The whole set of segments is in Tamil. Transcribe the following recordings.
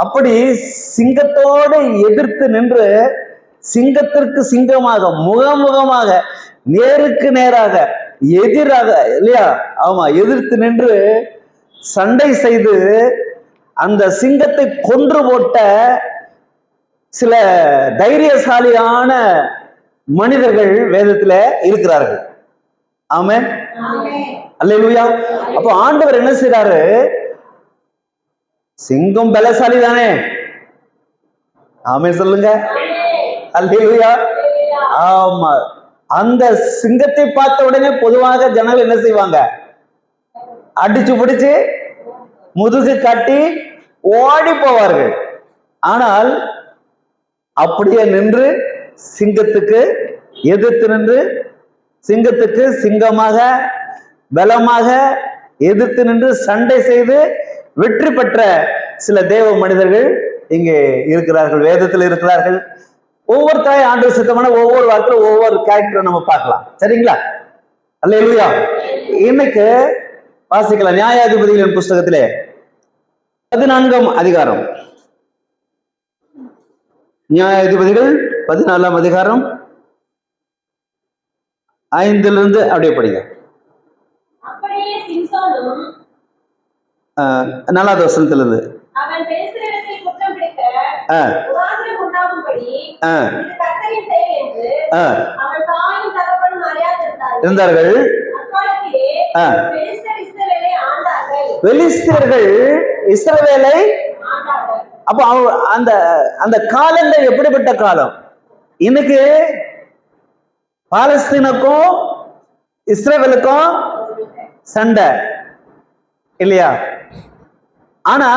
அப்படி சிங்கத்தோடு எதிர்த்து நின்று சிங்கத்திற்கு சிங்கமாக முகமுகமாக நேருக்கு நேராக எதிராக இல்லையா, ஆமா, எதிர்த்து நின்று சண்டை செய்து அந்த சிங்கத்தை கொன்று போட்ட சில தைரியசாலியான மனிதர்கள் வேதத்துல இருக்கிறார்கள். ஆமென், அல்லேலூயா. அப்போ ஆண்டவர் என்ன செய்றாரு? சிங்கம் பலசாலி தானே? ஆமென் சொல்லுங்க, அல்லேலூயா. ஆமா, அந்த சிங்கத்தை பார்த்த உடனே பொதுவாக ஜனங்கள் என்ன செய்வாங்க? அடிச்சு பிடிச்சு முதுகு காட்டி ஓடி போவார்கள். ஆனால் அப்படியே நின்று சிங்கத்துக்கு எதிர்த்து நின்று சிங்கத்துக்கு சிங்கமாக பலமாக எதிர்த்து நின்று சண்டை செய்து வெற்றி பெற்ற சில தேவ மனிதர்கள் இங்கே இருக்கிறார்கள், வேதத்தில் இருக்கிறார்கள். ஒவ்வொரு தாய் ஆண்டவர் சித்தமான ஒவ்வொரு வாரத்தில் ஒவ்வொரு கேரக்டரை நம்ம பார்க்கலாம். சரிங்களா? அல்லேலூயா. இன்னைக்கு வாசிக்கலாம் நியாயாதிபதிகளின் புஸ்தகத்திலே 14ஆம் அதிகாரம். நியாயாதிபதிகள் 14ஆம் அதிகாரம் 5 அப்படியே படிங்க. 4வது வசனத்திலிருந்து இருந்தார்கள். பெலிஸ்தர்கள் இஸ்ரவேலை, அப்ப அந்த அந்த காலங்கள் எப்படிப்பட்ட காலம்? இன்னைக்கு பாலஸ்தீனுக்கும் இஸ்ரவேலுக்கும் சண்டை இல்லையா? ஆனா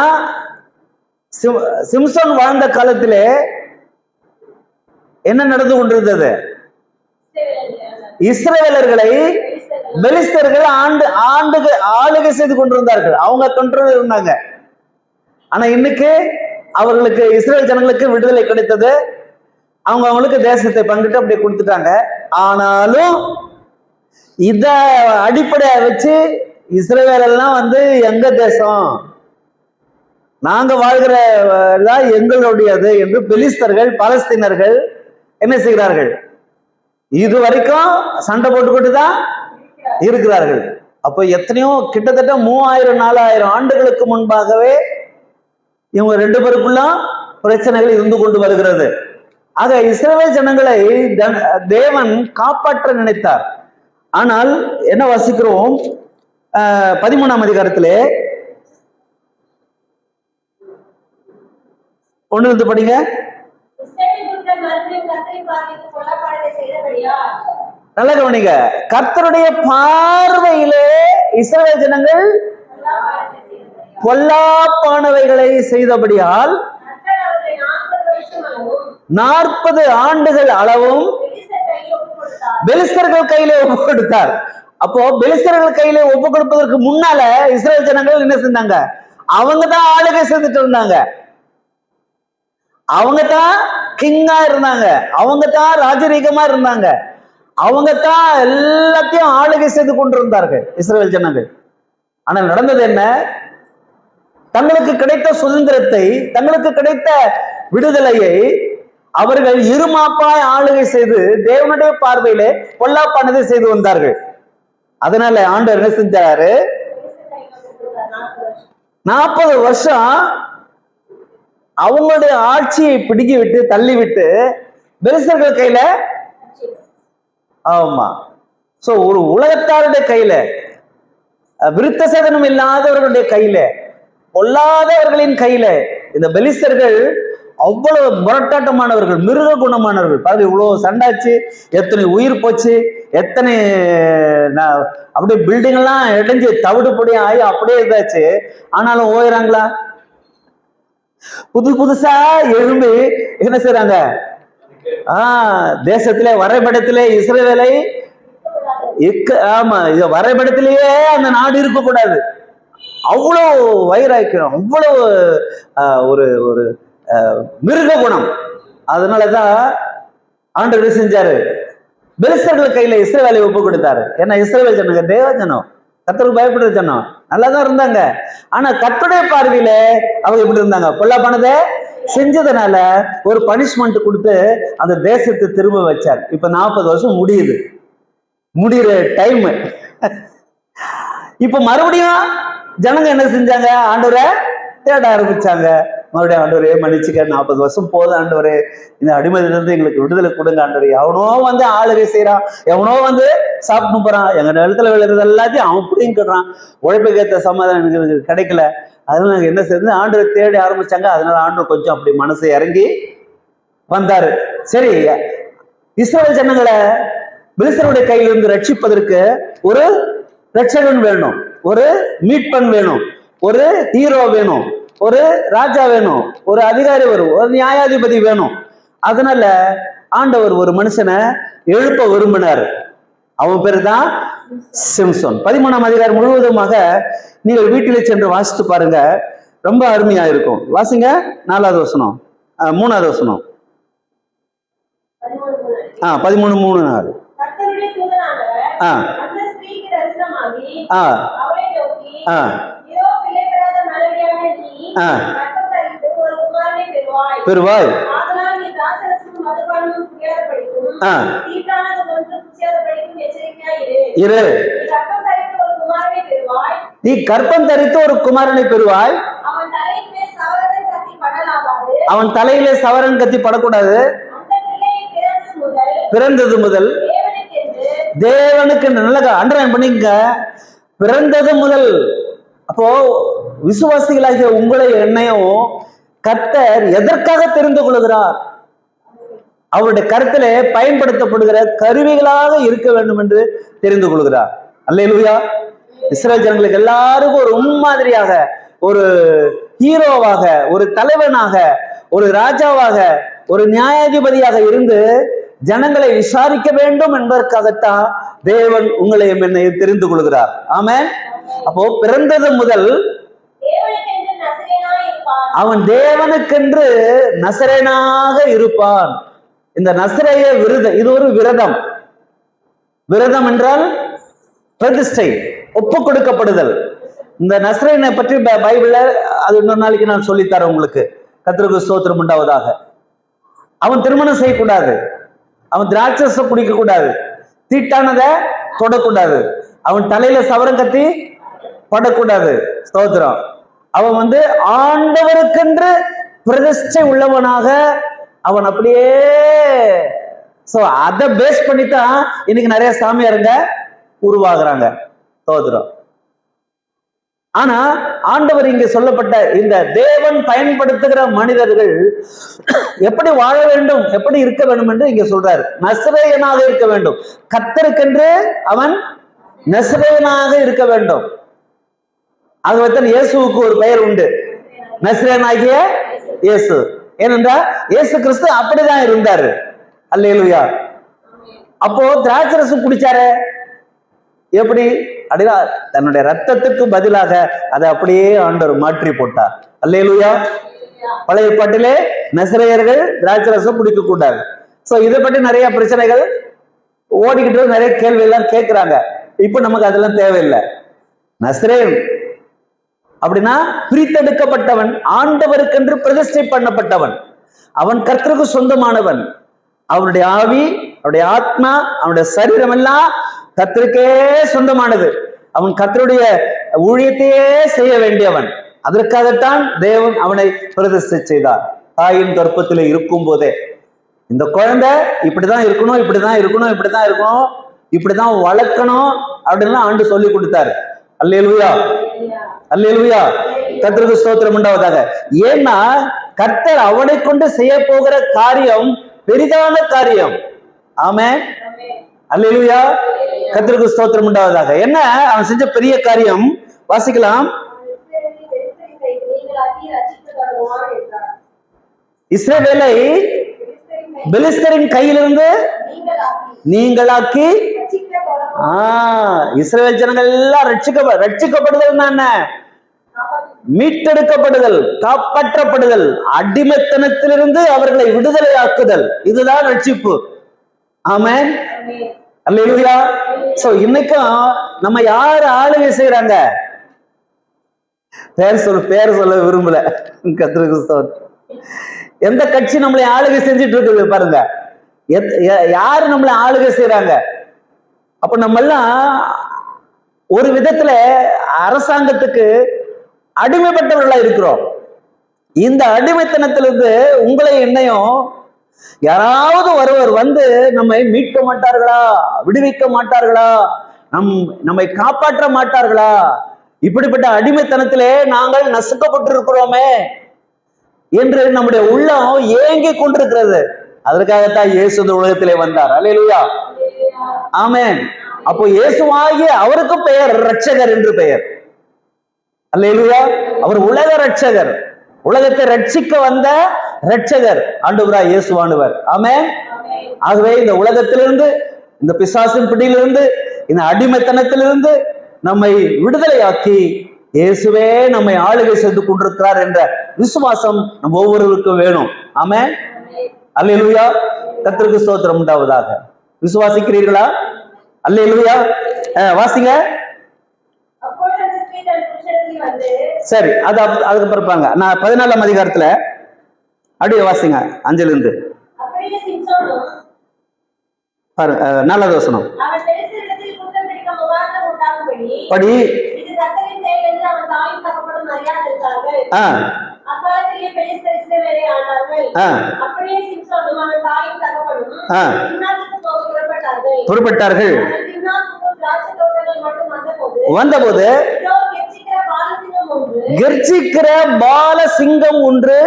சிம்சன் வாழ்ந்த காலத்திலே என்ன நடந்து கொண்டிருந்தது? இஸ்ரவேலர்களை பெலிஸ்தர்கள் ஆளுகை செய்து கொண்டிருந்தார்கள். அவங்க கண்ட்ரோல் இருந்தாங்க. ஆனா இன்னைக்கு அவர்களுக்கு இஸ்ரேல் ஜனங்களுக்கு விடுதலை கிடைத்தது. அவங்களுக்கு தேசத்தை பங்கிட்டு அப்படியே கொடுத்துட்டாங்க. ஆனாலும் இத அடிப்படையா வச்சு இஸ்ரவேல் எல்லாம் எங்க தேசம், நாங்க வாழ்கிற எங்களுடையது என்று பெலிஸ்தர்கள் பாலஸ்தீனர்கள் என்ன செய்கிறார்கள்? இது வரைக்கும் சண்டை போட்டுக்கொண்டு தான் இருக்கிறார்கள். அப்போ எத்தனையோ கிட்டத்தட்ட 3000-4000 ஆண்டுகளுக்கு முன்பாகவே இவங்க 2 பேருக்குள்ள பிரச்சனைகள் இருந்து கொண்டு வருகிறது. ஆக இஸ்ரவேல் ஜனங்களை தேவன் காப்பாற்ற நினைத்தார். ஆனால் என்ன வாசிக்கிறோம்? 13ஆம் அதிகாரத்திலே 1 படிங்க. நல்ல கவனிங்க. கர்த்தருடைய பார்வையிலே இஸ்ரவேல் ஜனங்கள் பொல்லாப்பானவைகளை செய்தபடியால் 40 ஆண்டுகள் அளவும் பெலிஸ்தர்கள் கையிலே ஒப்பு கொடுத்தார். அப்போ பெலிஸ்தர்கள் கையிலே ஒப்பு கொடுப்பதற்கு முன்னால இஸ்ரவேல் ஜனங்கள் என்ன செஞ்சாங்க? அவங்க தான் ஆளுகை செஞ்சுட்டு இருந்தாங்க. அவங்க தான் கிங்கா இருந்தாங்க. அவங்க தான் ராஜரீகமா இருந்தாங்க. அவங்க தான் எல்லாத்தையும் ஆளுகை செய்து கொண்டிருந்தார்கள் இஸ்ரவேல் ஜனங்கள். ஆனால் நடந்தது என்ன? தங்களுக்கு கிடைத்த சுதந்திரத்தை, தங்களுக்கு கிடைத்த விடுதலையை அவர்கள் இருமாப்பாய் ஆளுகை செய்து தேவனுடைய பார்வையிலே பொல்லாப்பானதை செய்து வந்தார்கள். அதனால ஆண்டவர் என்ன செஞ்சாரு? 40 வருஷம் அவங்களுடைய ஆட்சியை பிடுங்கி விட்டு தள்ளி விட்டு பெலிஸ்தர்கள் கையில, ஆமா, சோ ஒரு உலகத்தாருடைய கையில, விருத்த சேதனம் இல்லாதவர்களுடைய கையில, பொல்லாதவர்களின் கையில இந்த பெலிஸ்தர்கள் அவ்வளவு முரட்டாட்டமானவர்கள், மிருக குணமானவர்கள். பாருங்க, இவ்வளவு சண்டாச்சு, எத்தனை உயிர் போச்சு, எத்தனை அப்படியே பில்டிங் எல்லாம் இடைஞ்சு தவிடு பொடி ஆகி அப்படியே இதாச்சு. ஆனாலும் ஓயிறாங்களா? புதுசா எழும்பி என்ன செய்றாங்க? தேசத்திலே வரைபடத்திலே இஸ்ரவேலை ஆமா, வரைபடத்திலேயே அந்த நாடு இருக்கக்கூடாது. அவ்வளவு வைராக்கியம், அவ்வளவு ஒரு ஒரு மிருக குணம். அதனாலதான் ஆண்டவர் செஞ்சாரு, பெலிஸ்தர்கள் கையில இஸ்ரவேலை ஒப்பு கொடுத்தாரு. ஏன்னா இஸ்ரவேல் ஜனங்க தேவ ஜனம், கர்த்தருக்கு பயப்படுற ஜனம். நல்லாதான் இருந்தாங்க. ஆனா கர்த்தருடைய பார்வையில அவங்க எப்படி இருந்தாங்க? பொல்லாப்பானதை செஞ்சதுனால ஒரு பனிஷ்மெண்ட் கொடுத்து அந்த தேசத்தை திரும்ப வச்சார். இப்ப 40 வருஷம் முடிகிற டைம். இப்ப மறுபடியும் ஜனங்க என்ன செஞ்சாங்க? ஆண்டவரை தேட ஆரம்பிச்சாங்க. மறுபடியும் ஆண்டவரே மன்னிச்சுக்க, 40 வருஷம் போதும் ஆண்டவரே, இந்த அடிமையிலிருந்து எங்களுக்கு விடுதலை கொடுங்க ஆண்டவரே. எவனோ வந்து ஆளுகை செய்யறான், எவனோ வந்து சாப்பிட்டு போறான், எங்க நிலத்துல விழுறது எல்லாத்தையும் அவன் பிடிங்கிடுறான், உழைப்புக்கு ஏற்ற சமாதானம் எங்களுக்கு கிடைக்கல. அதனால நாங்க என்ன செய்யுது? ஆண்டவரை தேடி ஆரம்பிச்சாங்க. அதனால ஆண்டவர் கொஞ்சம் அப்படி மனசை இறங்கி வந்தாரு. சரி, இஸ்ரவேல் ஜனங்களை பெலிஸ்தருடைய கையிலிருந்து ரட்சிப்பதற்கு ஒரு ரட்சகன் வேணும், ஒரு மீட்பன் வேணும், ஒரு ஹீரோ வேணும், ஒரு ராஜா வேணும், ஒரு அதிகாரி வரும், ஒரு நியாயாதிபதி வேணும். அதனால ஆண்டவர் ஒரு மனுஷனை எழுப்ப விரும்பினார். அவன் பேரு தான் சிம்சோன். 13ஆம் அதிகாரம் முழுவதுமாக நீங்கள் வீட்டிலே சென்று வாசித்து பாருங்க, ரொம்ப அருமையா இருக்கும். வாசிங்க. 4வது வசனம், 3வது வசனம். 13:3-4. பெறுவாய். நீ கற்பம் தரித்து ஒரு குமாரனை பெறுவாய். அவன் தலையிலே சவரன் கத்தி படக்கூடாது. பிறந்தது முதல் தேவனுக்கு நல்ல அண்டர்லைன் பண்ணிக்க. பிறந்தது முதல். அப்போ விசுவாசிகளாகிய உங்களை என்னையும் கர்த்தர் எதற்காக தெரிந்து கொள்கிறார்? அவருடைய கருத்திலே பயன்படுத்தப்படுகிற கருவிகளாக இருக்க வேண்டும் என்று தெரிந்து கொள்கிறார். அல்லேலூயா. இஸ்ரவேல் ஜனங்களுக்கு எல்லாருக்கும் ஒரு முன்மாதிரியாக, ஒரு ஹீரோவாக, ஒரு தலைவனாக, ஒரு ராஜாவாக, ஒரு நியாயாதிபதியாக இருந்து ஜனங்களை விசாரிக்க வேண்டும் என்பதற்காகத்தான் தேவன் உங்களையும் என்னை தெரிந்து கொள்கிறார். ஆமென். அப்போ பிறந்தது முதல் அவன் தேவனுக்கென்று நசரேனாக இருப்பான். இந்த நசரேய விரதம், இது ஒரு விரதம். விரதம் என்றால் பிரதிஷ்டை, ஒப்பு கொடுக்கப்படுதல். இந்த நசரேனை பற்றி பைபிள்ல அது இன்னொரு நாளைக்கு நான் சொல்லித்தரேன் உங்களுக்கு. கர்த்தருக்கு ஸ்தோத்திரம் உண்டாவதாக. அவன் திருமணம் செய்யக்கூடாது, அவன் திராட்சரசம் குடிக்க கூடாது, தீட்டானதை தொடக்கூடாது, அவன் தலையில சவரம் கத்தி படக்கூடாது. ஸ்தோத்திரம். அவன் வந்து ஆண்டவருக்கென்று பிரதிஷ்டை உள்ளவனாக அவன் அப்படியே. சோ அதை பேஸ் பண்ணித்தான் இன்னைக்கு நிறைய சாமியாருங்க உருவாகுறாங்க. ஸ்தோத்திரம். ஆனா ஆண்டவர் இங்க சொல்லப்பட்ட இந்த தேவன் பயன்படுத்துகிற மனிதர்கள் எப்படி வாழ வேண்டும், எப்படி இருக்க வேண்டும் என்று இங்க சொல்றாரு. நசரேயனாக இருக்க வேண்டும். கர்த்தருக்கென்று அவன் நசரேயனாக இருக்க வேண்டும். ஆகவே இயேசுவுக்கு ஒரு பெயர் உண்டு, நசரேயனாகிய இயேசு. ஏனென்றால் இயேசு கிறிஸ்து அப்படிதான் இருந்தாரு. அல்லேலூயா. அப்போ திராட்சரசம் குடிச்சாரு எப்படி? அப்படின்னா தன்னுடைய ரத்தத்துக்கு பதிலாக அதை அப்படியே ஆண்டவர் மாற்றி போட்டார். அல்லேலூயா. பழைய ஏற்பாட்டிலே நசரேயர்கள் திராட்சரசம் குடிக்க கூடாது. சோ இதை பற்றி நிறைய பிரச்சனைகள் ஓடிக்கிட்டு, நிறைய கேள்வி எல்லாம் கேட்கிறாங்க. இப்ப நமக்கு அதெல்லாம் தேவையில்லை. நசரேயன் அப்படின்னா பிரித்தெடுக்கப்பட்டவன், ஆண்டவருக்கென்று பிரதிஷ்டை பண்ணப்பட்டவன், அவன் கர்த்தருக்கு சொந்தமானவன். அவனுடைய ஆவி, அவனுடைய ஆத்மா, அவனுடைய சரீரம் எல்லாம் கர்த்தருக்கே சொந்தமானது. அவன் கர்த்தருடைய ஊழியத்தையே செய்ய வேண்டியவன். அதற்காகத்தான் தேவன் அவனை பிரதிஷ்டை செய்தார். தாயின் கர்ப்பத்தில் இருக்கும் போதே இந்த குழந்தை இப்படிதான் இருக்கணும், இப்படிதான் இருக்கணும், இப்படிதான் இருக்கணும், இப்படிதான் வளர்க்கணும் அப்படின்னு ஆண்டு சொல்லி கொடுத்தாரு. அல்லேலூயா. அல்லேலூயா. கர்த்தருக்கு ஸ்தோத்திரம் உண்டாவதாக. ஏன்னா கர்த்தர் அவனை கொண்டு செய்ய போகிற காரியம் பெரிதான காரியம். ஆமென். அல்லேலூயா. கர்த்தருக்கு ஸ்தோத்திரம் உண்டாவதாக. என்ன அவன் செஞ்ச பெரிய காரியம்? வாசிக்கலாம். இஸ்ரவேலை பெலிஸ்தரின் கையிலிருந்து நீங்களாக்கி. இஸ்ரவேல் ஜனங்கள் எல்லாம் ரட்சிக்கப்படுதல் என்ன? மீட்டெடுக்கப்படுதல், காப்பாற்றப்படுதல், அடிமைத்தனத்திலிருந்து அவர்களை விடுதலையாக்குதல். இதுதான் ரட்சிப்பு. ஆமென். அல்லேலூயா. சோ இன்னைக்கும் நம்ம யார் ஆளுகை செய்யறாங்க? பேர் சொல்ல விரும்பல. கர்த்தருக்கு ஸ்தோத்திரம். எந்த கட்சி நம்மளை ஆளுகை செஞ்சுட்டு இருக்குது பாருங்க. யாரு நம்மளை ஆளுகை செய்யறாங்க? அப்ப நம்ம எல்லாம் ஒரு விதத்துல அரசாங்கத்துக்கு அடிமைப்பட்டவர்களா இருக்கிறோம். இந்த அடிமைத்தனத்திலிருந்து உங்களை என்னையும் யாராவது ஒருவர் வந்து நம்மை மீட்க மாட்டார்களா, விடுவிக்க மாட்டார்களா, நம்மை காப்பாற்ற மாட்டார்களா? இப்படிப்பட்ட அடிமைத்தனத்திலே நாங்கள் நசுக்கப்பட்டிருக்கிறோமே என்று நம்முடைய உள்ளம் ஏங்கி கொண்டிருக்கிறது. அதற்காகத்தான் இயேசு இந்த உலகத்திலே வந்தார். அல்லேலூயா, ஆமென். அப்போ இயேசுவாகிய அவருக்கு பெயர் இரட்சகர் என்று பெயர். அல்லேலூயா. அவர் உலக இரட்சகர், உலகத்தை ரட்சிக்க வந்த இரட்சகர் ஆண்டவராய் இயேசுவானவர். ஆமென். ஆகவே இந்த உலகத்திலிருந்து, இந்த பிசாசின் பிடியிலிருந்து, இந்த அடிமைத்தனத்திலிருந்து நம்மை விடுதலையாக்கி இயேசுவே நம்மை ஆளுகை செய்து கொண்டிருக்கிறார் என்ற விசுவாசம் நம்ம ஒவ்வொருவருக்கும் வேணும். ஆமென். அல்லேலூயா. கர்த்தருக்கு ஸ்தோத்திரம் உண்டாவதாக. விசுவாசிக்கிறீர்களா? அல்லேலூயா. வாசிங்க. சரி, அதுக்கு பிறப்பாங்க. நான் 14ஆம் அதிகாரத்துல அப்படியே வாசிங்க, 5ல இருந்து பாருங்க. 4வது வசனம் படி. புறப்பட்டார்கள். வந்தபோது கர்ஜிக்கிற பாலசிங்கம் ஒன்று.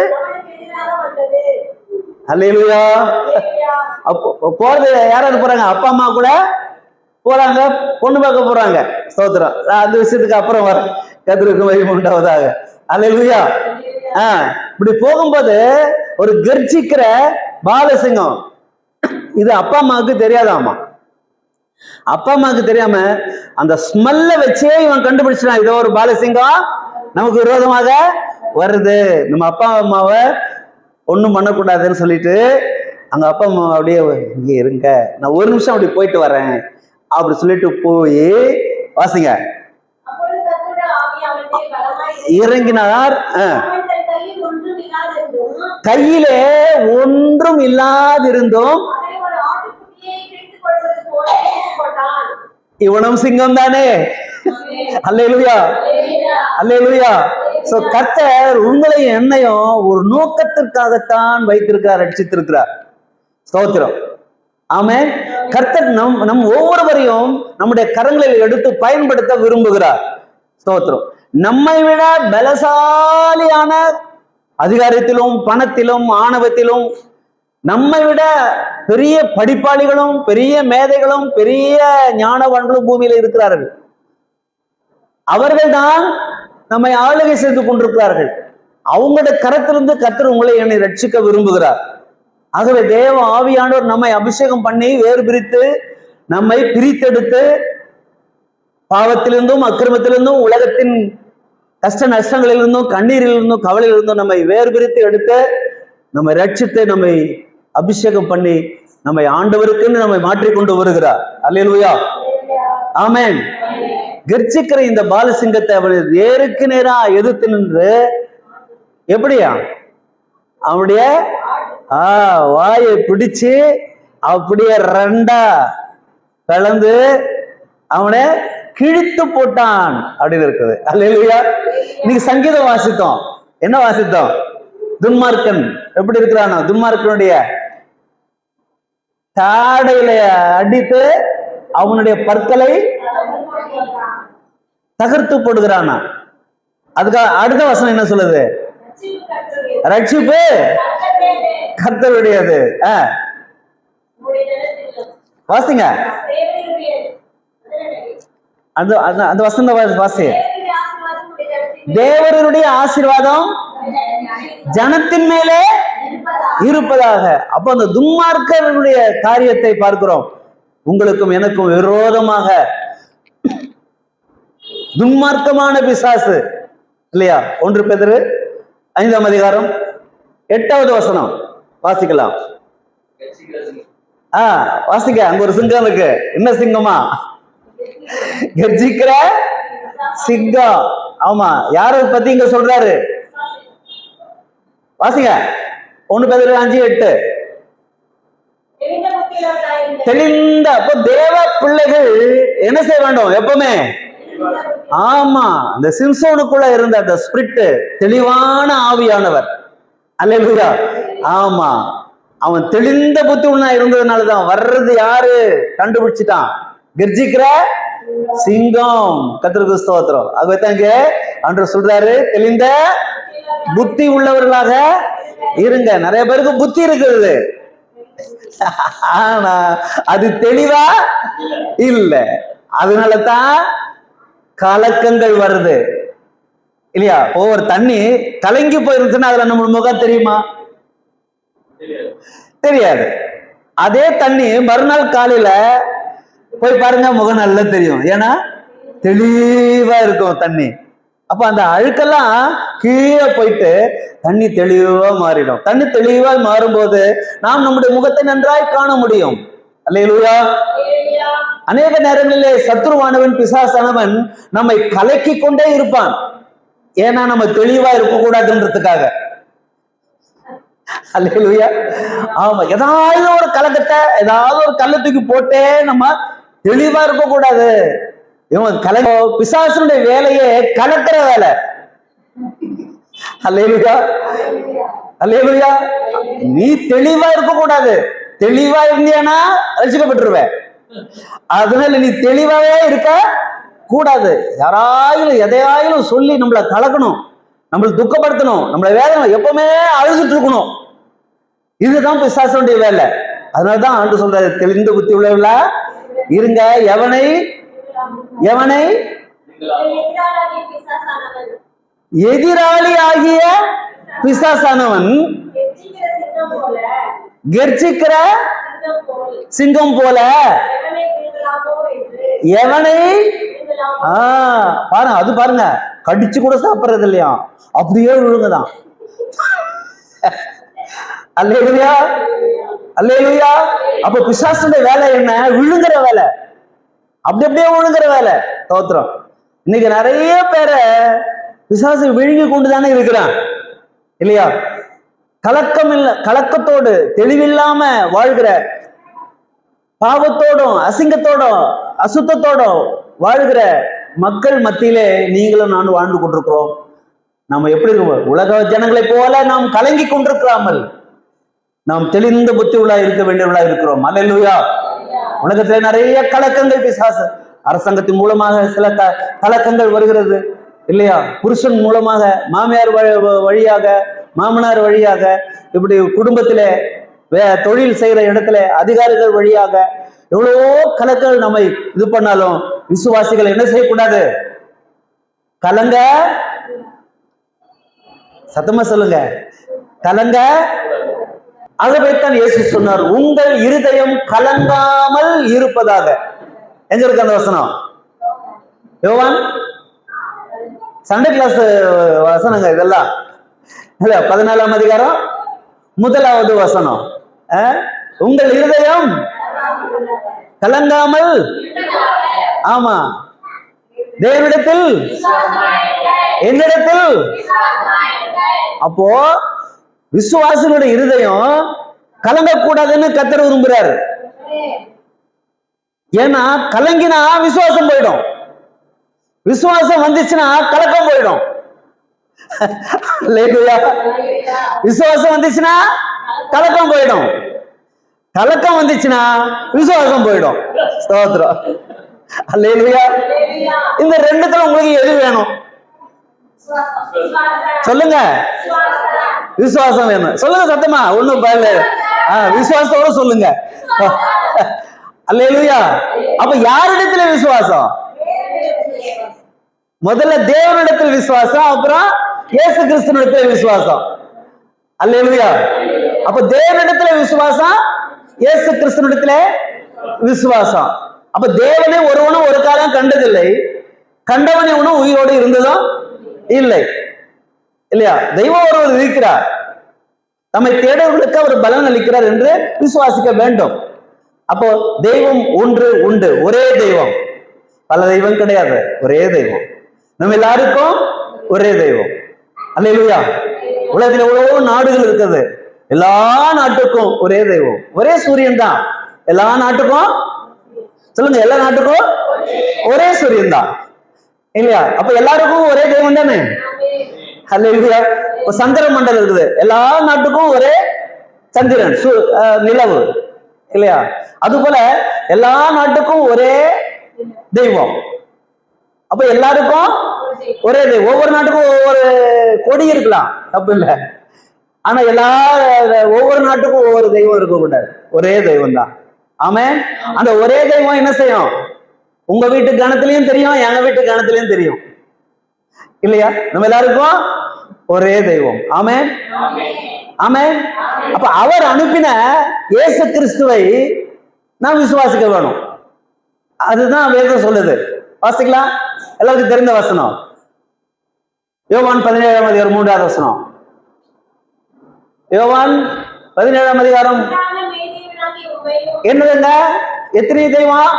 அல்லேலூயா. போறது யாராவது போறாங்க? அப்பா அம்மா கூட போறாங்க, பொண்ணு பார்க்க போறாங்க. ஸ்தோத்திரம். அந்த விஷயத்துக்கு அப்புறம் வர. கர்த்தருக்கு மகிமை உண்டாவதாக. அல்லேலூயா. இப்படி போகும்போது ஒரு கர்ஜிக்கிற பாலசிங்கம். இது அப்பா அம்மாவுக்கு தெரியாதாமா. அப்பா அம்மாவுக்கு தெரியாம அந்த ஸ்மெல்ல வச்சே இவன் கண்டுபிடிச்சான், இதோ ஒரு பாலசிங்கம் நமக்கு விரோதமாக வருது, நம்ம அப்பா அம்மாவை ஒண்ணும் பண்ணக்கூடாதுன்னு சொல்லிட்டு அங்க அப்பா அம்மா அப்படியே இங்க இருங்க, நான் ஒரு நிமிஷம் அப்படி போயிட்டு வரேன் அப்படி சொல்லிட்டு போய் வாசிங்க. இறங்கினார். கையிலே ஒன்றும் இல்லாதிருந்தும் இவனும் சிங்கம் தானே. அல்லேலூயா, அல்லேலூயா. சோ கர்த்தர் உங்களையும் என்னையும் ஒரு நோக்கத்திற்காகத்தான் வைத்திருக்கிறார், ரட்சித்திருக்கிறார். ஸ்தோத்திரம். ஆமென். கர்த்தர் நம் ஒவ்வொருவரையும் நம்முடைய கரங்களில் எடுத்து பயன்படுத்த விரும்புகிறார். ஸ்தோத்திரம். நம்மை விட பலசாலியான அதிகாரத்திலும் பணத்திலும் ஆணவத்திலும் நம்மை விட பெரிய படிப்பாளிகளும் பெரிய மேதைகளும் பெரிய ஞானவான்களும் பூமியில இருக்கிறார்கள். அவர்கள் தான் நம்மை ஆளுகை செய்து கொண்டிருக்கிறார்கள். அவங்களுடைய கரத்திலிருந்து கர்த்தர் உங்களை என்னை ரட்சிக்க விரும்புகிறார். ஆகவே தேவ ஆவியானவர் நம்மை அபிஷேகம் பண்ணி வேறு பிரித்து நம்மை பிரித்தெடுத்து பாவத்திலிருந்தும் அக்கிரமத்திலிருந்தும் உலகத்தின் கஷ்ட நஷ்டங்களிலிருந்தும் கண்ணீரிலிருந்தும் கவலையிலிருந்தும் நம்மை வேறு பிரித்து எடுத்து நம்மை ரட்சித்து நம்மை அபிஷேகம் பண்ணி நம்மை ஆண்டவருக்குன்னு நம்மை மாற்றிக்கொண்டு வருகிறார். அல்லேலூயா, ஆமென். கர்ஜிக்கிற இந்த பாலசிங்கத்தை அவர் நேருக்கு நேரா எதிர்த்து நின்று எப்படியா அவனுடைய வாயை பிடிச்சு அப்படியே ரெண்டா கலந்து அவனை கிழித்து போட்டான் அப்படின்னு இருக்குது. அல்லேலூயா. இன்னைக்கு சங்கீதம் வாசித்தோம். என்ன வாசித்தோம்? துன்மார்க்கன் எப்படி இருக்கிறானோ, துன்மார்க்கனுடைய தாடையில அடித்து அவனுடைய பற்களை தகர்த்து போடுகிறானா. அதுக்காக அடுத்த வசனம் என்ன சொல்லுது? ரட்சிப்பு கர்த்தருடையது. வாசிங்க அந்த வசந்த வாசி. தேவருடைய ஆசீர்வாதம் ஜனத்தின் மேலே இருப்பதாக. அப்ப அந்த துன்மார்க்கருடைய காரியத்தை பார்க்கிறோம். உங்களுக்கும் எனக்கும் விரோதமாக துன்மார்க்கமான பிசாசு இல்லையா? 1 பேதுரு 5ஆம் அதிகாரம் 8வது வசனம் வாசிக்கலாம். வாசிக்க. அங்க ஒரு சிங்கம் இருக்கு. என்ன சிங்கமா? கர்ஜிக்கிற சிங்கம். ஆமா, யாரை பத்தி இங்க சொல்றாரு? வாசிங்க 1 பேதுரு 5:8. தெளிந்த. அப்போ தேவ பிள்ளைகள் என்ன செய்ய வேண்டும் எப்பவுமே? ஆமா, அந்த சிம்சோனுக்குள்ள இருந்த அந்த ஸ்பிரிட், தெளிவான ஆவியானவர். அல்லேலூயா. ஆமா, அவன் தெளிந்த புத்தி உள்ள இருந்ததுனாலதான் வர்றது யாரு கண்டுபிடிச்சிட்டான்? கர்ஜிக்கிற சிங்கம். கர்த்தருக்கு ஸ்தோத்திரம். ஆகவே இங்க ஆண்டவர் சொல்றாரு, தெளிந்த புத்தி உள்ளவர்களாக இருங்க. நிறைய பேருக்கு புத்தி இருக்குது, ஆனா அது தெளிவா இல்ல. அதனாலதான் கலக்கங்கள் வருது இல்லையா? ஒவ்வொரு தண்ணி கலங்கி போயிருந்துச்சுன்னா அதுல நம்ம முகம் தெரியுமா? தெரியாது. அதே தண்ணி மறுநாள் காலையில போய் பாருங்க, முகம் நல்லா தெரியும். ஏன்னா தெளிவா இருக்கும் தண்ணி. அப்ப அந்த அழுக்கெல்லாம் கீழே போயிட்டு தண்ணி தெளிவா மாறிடும். தண்ணி தெளிவா மாறும்போது நாம் நம்முடைய முகத்தை நன்றாய் காண முடியும். அல்லேலூயா. அநேக நேரங்களிலே சத்ருவானவன், பிசாசானவன் நம்மை கலக்கி கொண்டே இருப்பான். ஏன்னா நம்ம தெளிவா இருக்க கூடாதுன்றதுக்காக. அல்லேலூயா. ஆமா, ஏதாவது ஒரு கலக்கத்தை, ஏதாவது ஒரு கள்ளத்துக்கு போட்டே நம்ம தெளிவா இருக்க கூடாது. இவன் பிசாசனுடைய வேலையே கலக்கிற வேலை. அல்லேலூயா. அல்லேலூயா. நீ தெளிவா இருக்க கூடாது. தெளிவா இருந்தியானா ரசிக்கப்பட்டுருவ. அதனால நீ தெளிவாவே இருக்க கூடாது. யாராயிலும் எதையாயிலும் சொல்லி நம்மளை கலக்கணும், நம்மளை துக்கப்படுத்தணும், நம்மளை வேதனை எப்பவுமே அழுதுட்டு இருக்கணும். இதுதான் பிசாசனுடைய வேலை. அதனாலதான் ஆண்டு சொல்றாரு, தெளிந்த புத்தி உள்ளவர்களா இருங்க. எவனை எவனை எதிராளி ஆகிய பிசாசானவன் கர்ஜிக்கிற சிங்கம் போல எவனை பாருங்க, அது பாருங்க, கடிச்சு கூட சாப்பிடுறது இல்லையா, அப்படியே விழுங்குதான். அல்லேலூயா. அல்லேலூயா. அப்ப பிசாசுடைய வேலை என்ன? விழுங்குற வேலை, அப்படி அப்படியே விழுங்குற வேலை. தோத்திரம். இன்னைக்கு நிறைய பேரை பிசாசு விழுங்கி கொண்டுதானே இருக்கிறான் இல்லையா? கலக்கம் இல்ல, கலக்கத்தோடு தெளிவில்லாம வாழ்கிற, பாவத்தோடும் அசிங்கத்தோடும் அசுத்தத்தோடும் வாழ்கிற மக்கள் மத்தியிலே நீங்களும் நானும் வாழ்ந்து கொண்டிருக்கிறோம். நம்ம எப்படி இருக்கோம்? உலக ஜனங்களை போல நாம் கலங்கி கொண்டிருக்கிறாமல் நாம் தெளிந்த புத்தி உள்ளா இருக்க வேண்டியவர்களா இருக்கிறோம். அல்லேலூயா. உலகத்துல நிறைய கலக்கங்கள், பிசாசு அரசாங்கத்தின் மூலமாக சில கலக்கங்கள் வருகிறது இல்லையா? புருஷன் மூலமாக, மாமியார் வழியாக, மாமனார் வழியாக, இப்படி குடும்பத்திலே தொழில் செய்யற இடத்துல அதிகாரிகள் வழியாக எவ்வளவோ கலக்கங்கள் நம்மை இது பண்ணாலும் விசுவாசிகள் என்ன செய்யக்கூடாது? கலங்க. சத்தமா சொல்லுங்க, கலங்க. ஆகவேதான் இயேசு சொன்னார், உங்கள் இருதயம் கலங்காமல் இருப்பதாக. எங்க இருக்கு அந்த வசனம்? யோவான் சண்டே கிளாஸ் வசனங்க இதெல்லாம். 14ஆம் அதிகாரம் 1வது வசனம். உங்கள் இருதயம் கலங்காமல், ஆமா, தேவனிடத்தில் என்னிடத்தில். அப்போ விசுவாசிகளுடைய இருதயம் கலங்கக்கூடாதுன்னு கர்த்தர் விரும்புறாரு. ஏன்னா கலங்கினா விசுவாசம் போயிடும், விசுவாசம் வந்துச்சுன்னா கலக்கம் போயிடும். விசுவாசம் வந்துச்சுன்னா கலக்கம் போயிடும், கலக்கம் வந்துச்சுன்னா விசுவாசம் போயிடும். ஸ்தோத்திரம். அல்லேலூயா. இந்த ரெண்டுத்துல உங்களுக்கு எது வேணும் சொல்லுங்க? விசுவாசம் வேணும். சொல்லுங்க சத்தமா, ஒண்ணும் பயல. விசுவாசத்தோட சொல்லுங்க. அல்லேலூயா. அப்ப யாரிடத்துல விசுவாசம்? முதல்ல தேவனிடத்தில் விசுவாசம், அப்புறம் இயேசு கிறிஸ்துவிடத்துல விசுவாசம். அல்லேலூயா. அப்ப தேவனிடத்துல விசுவாசம், இயேசு கிறிஸ்துவிடத்துல விசுவாசம். அப்ப தேவனை ஒருவனும் ஒரு காலம் கண்டதில்லை, கண்டவனை ஒன்னும் உயிரோடு இருந்ததும் இல்லை இல்லையா? தெய்வம் ஒருவர் இருக்கிறார், தம்மை தேடவர்களுக்கு அவர் பலன் அளிக்கிறார் என்று விசுவாசிக்க வேண்டும். அப்போ தெய்வம் ஒன்று உண்டு, ஒரே தெய்வம், பல தெய்வம் கிடையாது, ஒரே தெய்வம். நம்ம எல்லாருக்கும் ஒரே தெய்வம். அல்லேலூயா. உலகத்தில் எவ்வளவோ நாடுகள் இருக்குது, எல்லா நாட்டுக்கும் ஒரே தெய்வம், ஒரே சூரியன் தான். எல்லா நாட்டுக்கும் சொல்லுங்க, எல்லா நாட்டுக்கும் ஒரே சூரியன் தான் இல்லையா? அப்ப எல்லாருக்கும் ஒரே தெய்வம் தானே. அல்லேலூயா. இப்ப சந்திர மண்டலம் இருக்குது, எல்லா நாட்டுக்கும் ஒரே சந்திரன் நிலவு இல்லையா? அது போல எல்லா நாட்டுக்கும் ஒரே தெய்வம். அப்ப எல்லாருக்கும் ஒரே தெய்வம். ஒவ்வொரு நாட்டுக்கும் ஒவ்வொரு கொடி இருக்கலாம், தப்பு இல்லை. ஆனா ஒவ்வொரு நாட்டுக்கும் ஒவ்வொரு தெய்வம் இருக்கக்கூடாது, ஒரே தெய்வம் தான். ஆமென். அந்த ஒரே தெய்வம் என்ன செய்யும்? உங்க வீட்டு கணத்திலையும் தெரியும், எங்க வீட்டு கணத்திலையும் தெரியும் இல்லையா? நம்ம எல்லாருக்கும் ஒரே தெய்வம். ஆமென், ஆமென். அப்ப அவர் அனுப்பின இயேசு கிறிஸ்துவை நாம் விசுவாசிக்க வேணும். அதுதான் வேதம் சொல்லுது. வாசிக்கலாம், எல்லாருக்கும் தெரிந்த வசனம். யோவான் 17:3 யோவான் 17 என்னதுங்க? எத்தனை தெய்வம்?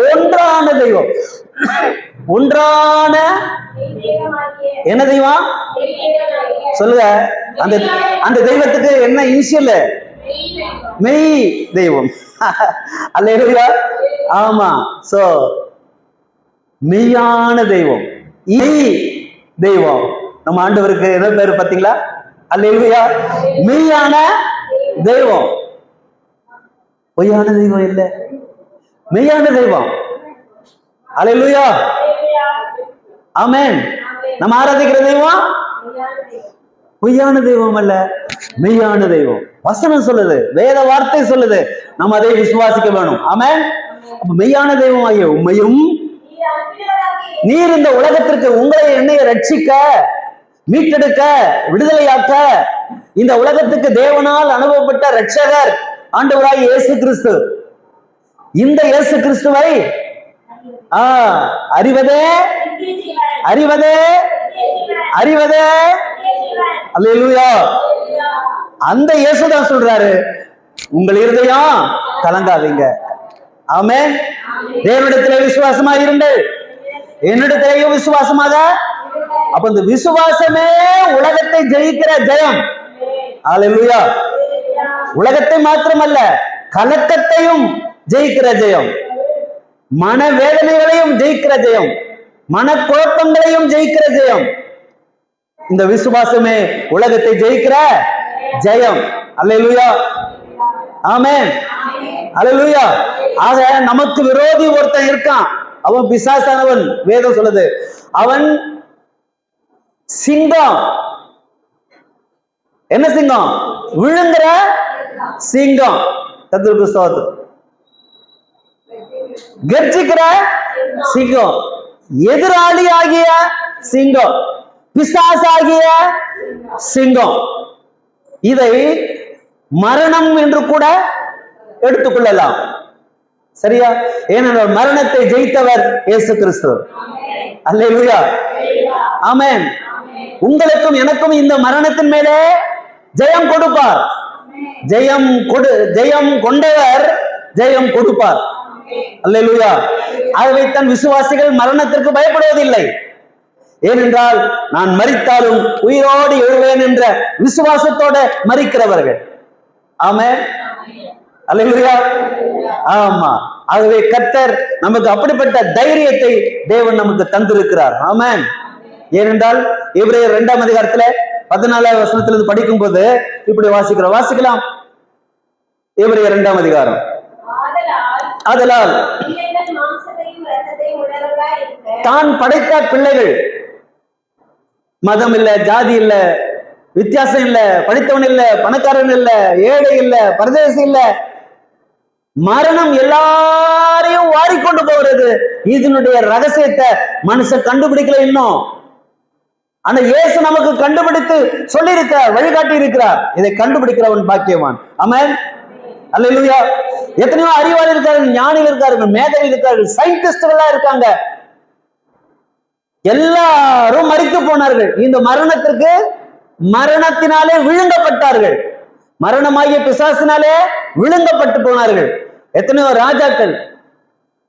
ஒன்றான தெய்வம். ஒன்றான என்ன தெய்வம் சொல்லுங்க. அந்த தெய்வத்துக்கு என்ன இனிஷியல்? மெய் தெய்வம். அல்லேலூயா. ஆமா. சோ மெய்யான தெய்வம், தெய்வம். நம்ம ஆண்டவருக்கு என்ன பேரு பாத்தீங்களா? அல்லேலூயா. மெய்யான தெய்வம், பொய்யான தெய்வம் இல்ல, மெய்யான தெய்வம். அல்லேலூயா. ஆமென். நம்ம ஆராதிக்கிற தெய்வம் பொய்யான தெய்வம் அல்ல, மெய்யான தெய்வம். வசனம் சொல்லுது, வேத வார்த்தை சொல்லுது, நம்ம அதை விசுவாசிக்க வேணும். ஆமென். மெய்யான தெய்வம் ஆகிய உண்மையும் நீர் இந்த உலகத்திற்கு உங்களை என்னைய ரட்சிக்க, மீட்டெடுக்க, விடுதலையாக்க இந்த உலகத்துக்கு தேவனால் அனுபவப்பட்ட ரட்சகர் ஆண்டவராய் இயேசு கிறிஸ்து. இந்த இயேசு கிறிஸ்துவை அறிவதே அறிவதே அறிவதே. அல்லேலூயா. அந்த இயேசுதான் சொல்றாரு, உங்கள் இருதயம் கலங்காதீங்க. ஆமென். தேவனிடத்திலே விசுவாசமாக இருங்கள், என்னிடத்திலேயும் விசுவாசமாக. அப்ப இந்த விசுவாசமே உலகத்தை ஜெயிக்கிற ஜெயம். அல்லேலூயா. உலகத்தை மாத்திரமல்ல, கலக்கத்தையும் ஜெயிக்கிற ஜெயம், மனவேதனைகளையும் ஜெயிக்கிற ஜெயம், மனக்குழப்பங்களையும் ஜெயிக்கிற ஜெயம். இந்த விசுவாசமே உலகத்தை ஜெயிக்கிற ஜெயம். அல்லேலூயா. ஆமென். அல்லேலூயா. ஆக நமக்கு விரோதி ஒருத்தன் இருக்கான், அவன் பிசாசானவன். வேதம் சொல்லுது, அவன் சிங்கம். என்ன சிங்கம்? விழுங்குற சிங்கம். கர்த்தருக்கு ஸ்தோத்திரம். கர்ஜிக்கிற சிங்கம், எதிராளி ஆகிய சிங்கம், பிசாசாகிய சிங்கம். இதை மரணம் என்று கூட எடுத்துக்கொள்ளலாம். சரியா? ஏனென்றால் மரணத்தை ஜெயித்தவர் இயேசு கிறிஸ்து. அல்லேலூயா. ஆமென். உங்களுக்கும் எனக்கும் இந்த மரணத்தின் மேலே ஜெயம் கொடுப்பார். ஜெயம் கொண்டவர் ஜெயம் கொடுப்பார். அல்லேலூயா. ஆகவே தன் விசுவாசிகள் மரணத்திற்கு பயப்படுவதில்லை. ஏனென்றால் நான் மரித்தாலும் உயிரோடு எழுவேன் என்ற விசுவாசத்தோட மரிக்கிறவர்கள். ஆமென். அல்லேலூயா. ஆமா. ஆகவே கர்த்தர் நமக்கு அப்படிப்பட்ட தைரியத்தை தேவன் நமக்கு தந்திருக்கிறார். ஆமென். ஏனென்றால் எபிரேயர் 2 14 வசனத்திலிருந்து படிக்கும் போது இப்படி வாசிக்கலாம். எபிரேயர் 2 ஆதலால் தான் படைத்த பிள்ளைகள், மதம் இல்ல, ஜாதி இல்ல, வித்தியாசம் இல்ல, படித்தவன் இல்ல, பணக்காரன் இல்ல, ஏழை இல்ல, பரதேசி இல்ல, மரணம் எல்லாரையும் வாரிக்கொண்டு போகிறது. இதனுடைய ரகசியத்தை மனுஷன் கண்டுபிடிக்கல இன்னும். ஆனா இயேசு நமக்கு கண்டுபிடித்து சொல்லியிருக்க, வழிகாட்டி இருக்கிறார். இதை கண்டுபிடிக்கிறவன் பாக்கியவான். ஆமென். அல்லேலூயா. எத்தனையோ அறிவாளி இருக்கார்கள், ஞானிகள் இருக்கார்கள், மேதவி இருக்கார்கள், சயின்டிஸ்டுகளா இருக்காங்க. எல்லாரும் மரித்து போனார்கள். இந்த மரணத்தினாலே விழுங்கப்பட்டார்கள். மரணமாகிய பிசாசினாலே விழுங்கப்பட்டு போனார்கள். எத்தனையோ ராஜாக்கள்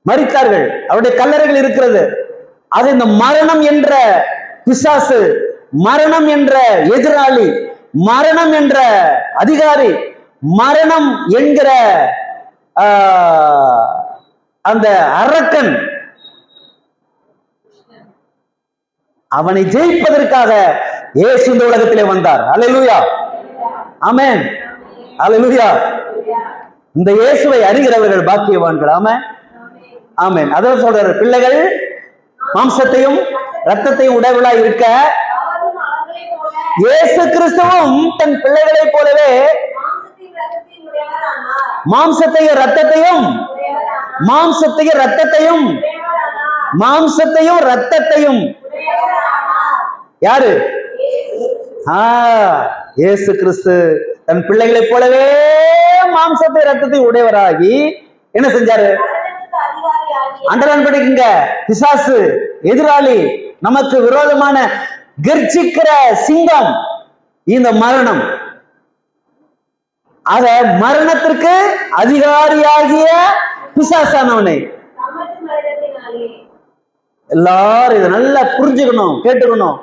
மரித்தார்கள், அவருடைய கல்லறைகள் இருக்கிறது. அது இந்த மரணம் என்ற பிசாசு, மரணம் என்ற எதிராளி, மரணம் என்ற அதிகாரி, மரணம் என்கிற அந்த அரக்கன், அவனை ஜெயிப்பதற்காக இயேசு இந்த உலகத்திலே வந்தார். அல்லேலூயா, ஆமென், அல்லேலூயா. இந்த இயேசுவை அறிகிறவர்கள் பாக்கியவான்கள். ஆமென், ஆமென். அதான் சொல்றாரு, பிள்ளைகள் மாம்சத்தையும் இரத்தத்தையும் உடையவளாய் இருக்க இயேசு கிறிஸ்துவும் தன் பிள்ளைகளை போலவே மாம்சத்தையும் இரத்தத்தையும் யாரு? இயேசு கிறிஸ்து தன் பிள்ளைகளை போலவே மாம்சத்தை இரத்தத்தை உடையவராகி என்ன செஞ்சாரு? அண்டர்லைன் பண்ணிக்கங்க. பிசாசு, எதிராளி, நமக்கு விரோதமான கர்ஜிக்கிற சிங்கம் இந்த மரணம். ஆக மரணத்திற்கு அதிகாரியாகிய பிசாசானவனை எல்லாரும் இதை நல்லா புரிஞ்சுக்கணும், கேட்டுக்கணும்.